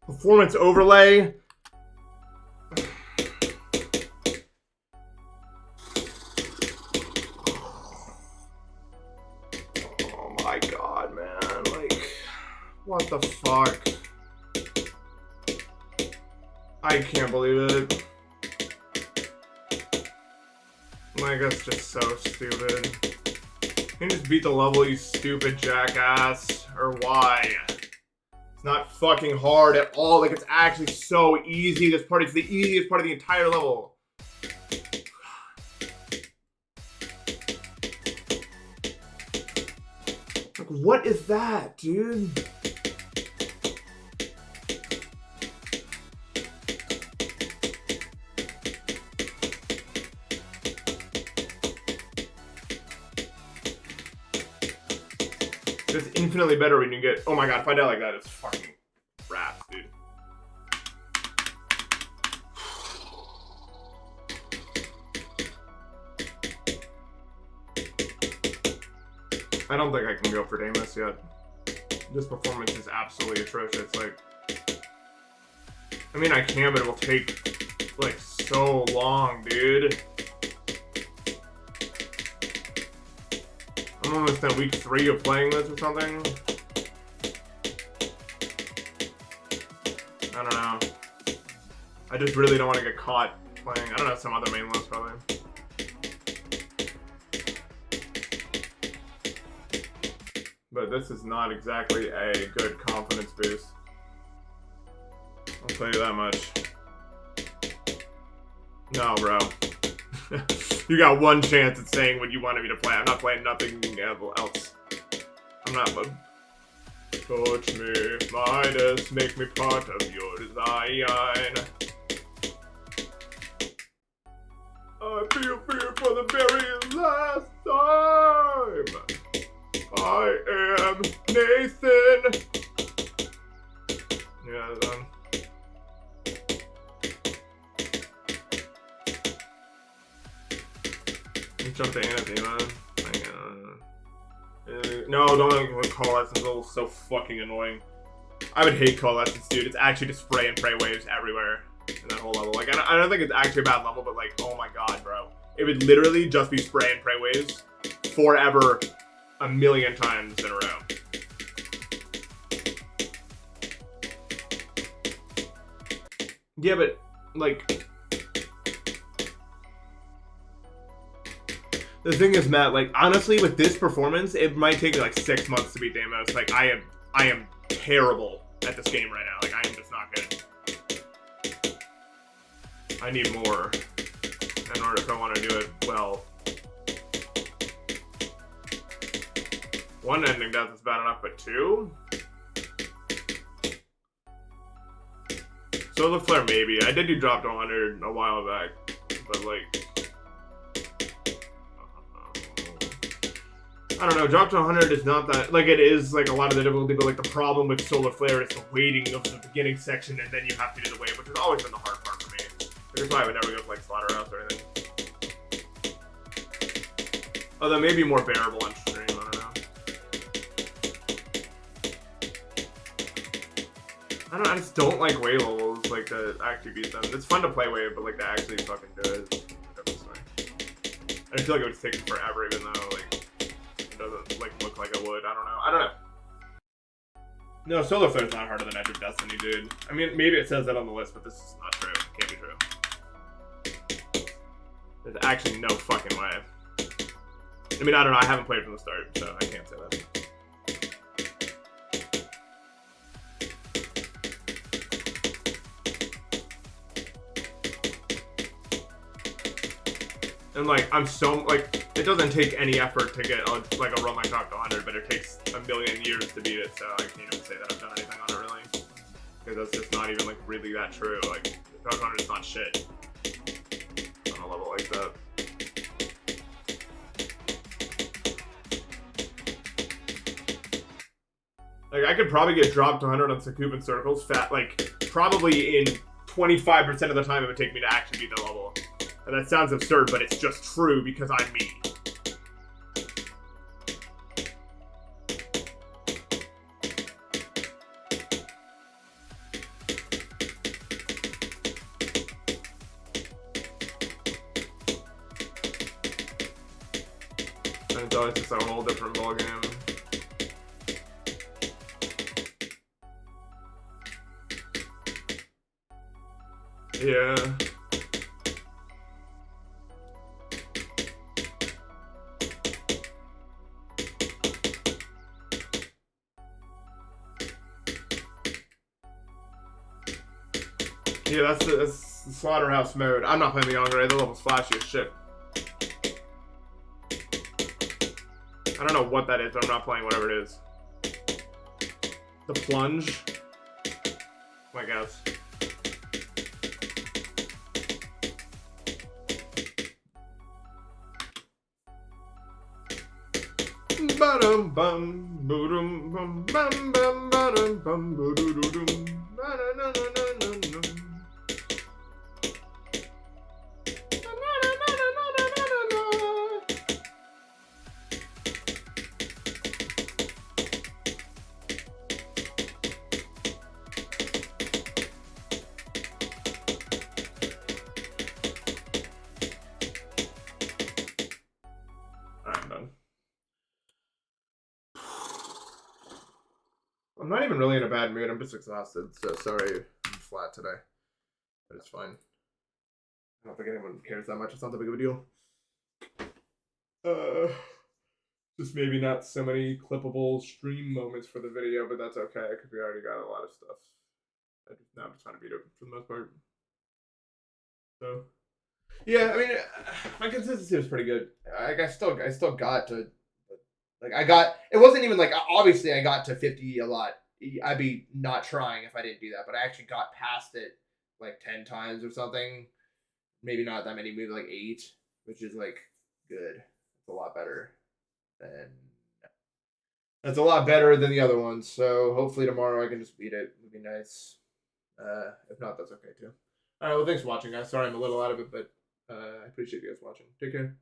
Speaker 2: Performance overlay. Oh my god, man. Like, what the fuck? I can't believe it. Like, that's just so stupid. Can you just beat the level, you stupid jackass? Or why? It's not fucking hard at all. Like, it's actually so easy. This part is the easiest part of the entire level. Like, what is that, dude? It's infinitely better when you get... Oh my god, if I die like that, it's fucking rap, dude. I don't think I can go for Damus yet. This performance is absolutely atrocious. Like... I mean, I can, but it will take, like, so long, dude. I'm almost at week 3 of playing this or something. I don't know. I just really don't want to get caught playing. I don't know, some other main list probably. But this is not exactly a good confidence boost. I'll tell you that much. No, bro. You got one chance at saying what you wanted me to play. I'm not playing nothing else. I'm not. Touch me, Midas, make me part of your design. I feel fear for the very last time. I am Nathan. Yeah, done. Jump to anathema. No, don't call lessons. So fucking annoying. I would hate call lessons, dude. It's actually just spray and pray waves everywhere in that whole level. Like, I don't think it's actually a bad level, but like, oh my god, bro. It would literally just be spray and pray waves forever, a million times in a row. Yeah, but like. The thing is, Matt, like, honestly, with this performance, it might take me, like, 6 months to beat Deimos. Like, I am terrible at this game right now. Like, I am just not good. I need more in order if I want to do it well. One ending death is bad enough, but 2? Solar Flare, maybe. I did do drop to 100 a while back, but, like... I don't know, drop to 100 is not that, like, it is, like, a lot of the difficulty, but, like, the problem with Solar Flare is the waiting of the beginning section, and then you have to do the wave, which has always been the hard part for me. That's why I would never go for, like, Slaughterhouse or anything. Although, maybe more bearable on stream, I don't know. I just don't like wave levels, like, to actually beat them. It's fun to play wave, but, like, to actually fucking do it is I feel like it would take forever, even though, like, doesn't like look like it would. I don't know. No, Solar Flare's not harder than Edge of Destiny, dude. I mean, maybe it says that on the list, but this is not true. It can't be true. There's actually no fucking way. I mean, I don't know. I haven't played from the start, so I can't say that. And like, I'm so like, it doesn't take any effort to get like a run like Talk to 100, but it takes a million years to beat it. So I can't even say that I've done anything on it really, because that's just not even like really that true. Like, Talk to 100 is not shit on a level like that. Like, I could probably get dropped to 100 on Sakubin Circles, like, probably in 25% of the time it would take me to actually beat the level. And that sounds absurd, but it's just true because I'm me. And so it's just a whole different ballgame. Yeah. Yeah, that's the slaughterhouse mode. I'm not playing the Yongre. The level's flashy as shit. I don't know what that is, but I'm not playing whatever it is. The plunge? My guess. Ba-dum bum, boodum bum, bum bum ba-dum bum, boo-doo-doo-dum, ba-da-na-na-na-na-na. Alright, I'm done. I'm not even really in a bad mood. I'm just exhausted. So sorry I'm flat today. But it's fine. I don't think anyone cares that much. It's not that big of a deal. Just maybe not so many clippable stream moments for the video, but that's okay because we already got a lot of stuff. Now I'm just trying to beat it for the most part. So, yeah, I mean, my consistency was pretty good. I still got to, like, it wasn't even like, obviously I got to 50 a lot. I'd be not trying if I didn't do that, but I actually got past it like 10 times or something. Maybe not that many, maybe like 8, which is like good. It's a lot better than the other ones. So hopefully tomorrow I can just beat it. It'd be nice. If not, that's okay too. All right. Well, thanks for watching, guys. Sorry I'm a little out of it, but I appreciate you guys watching. Take care.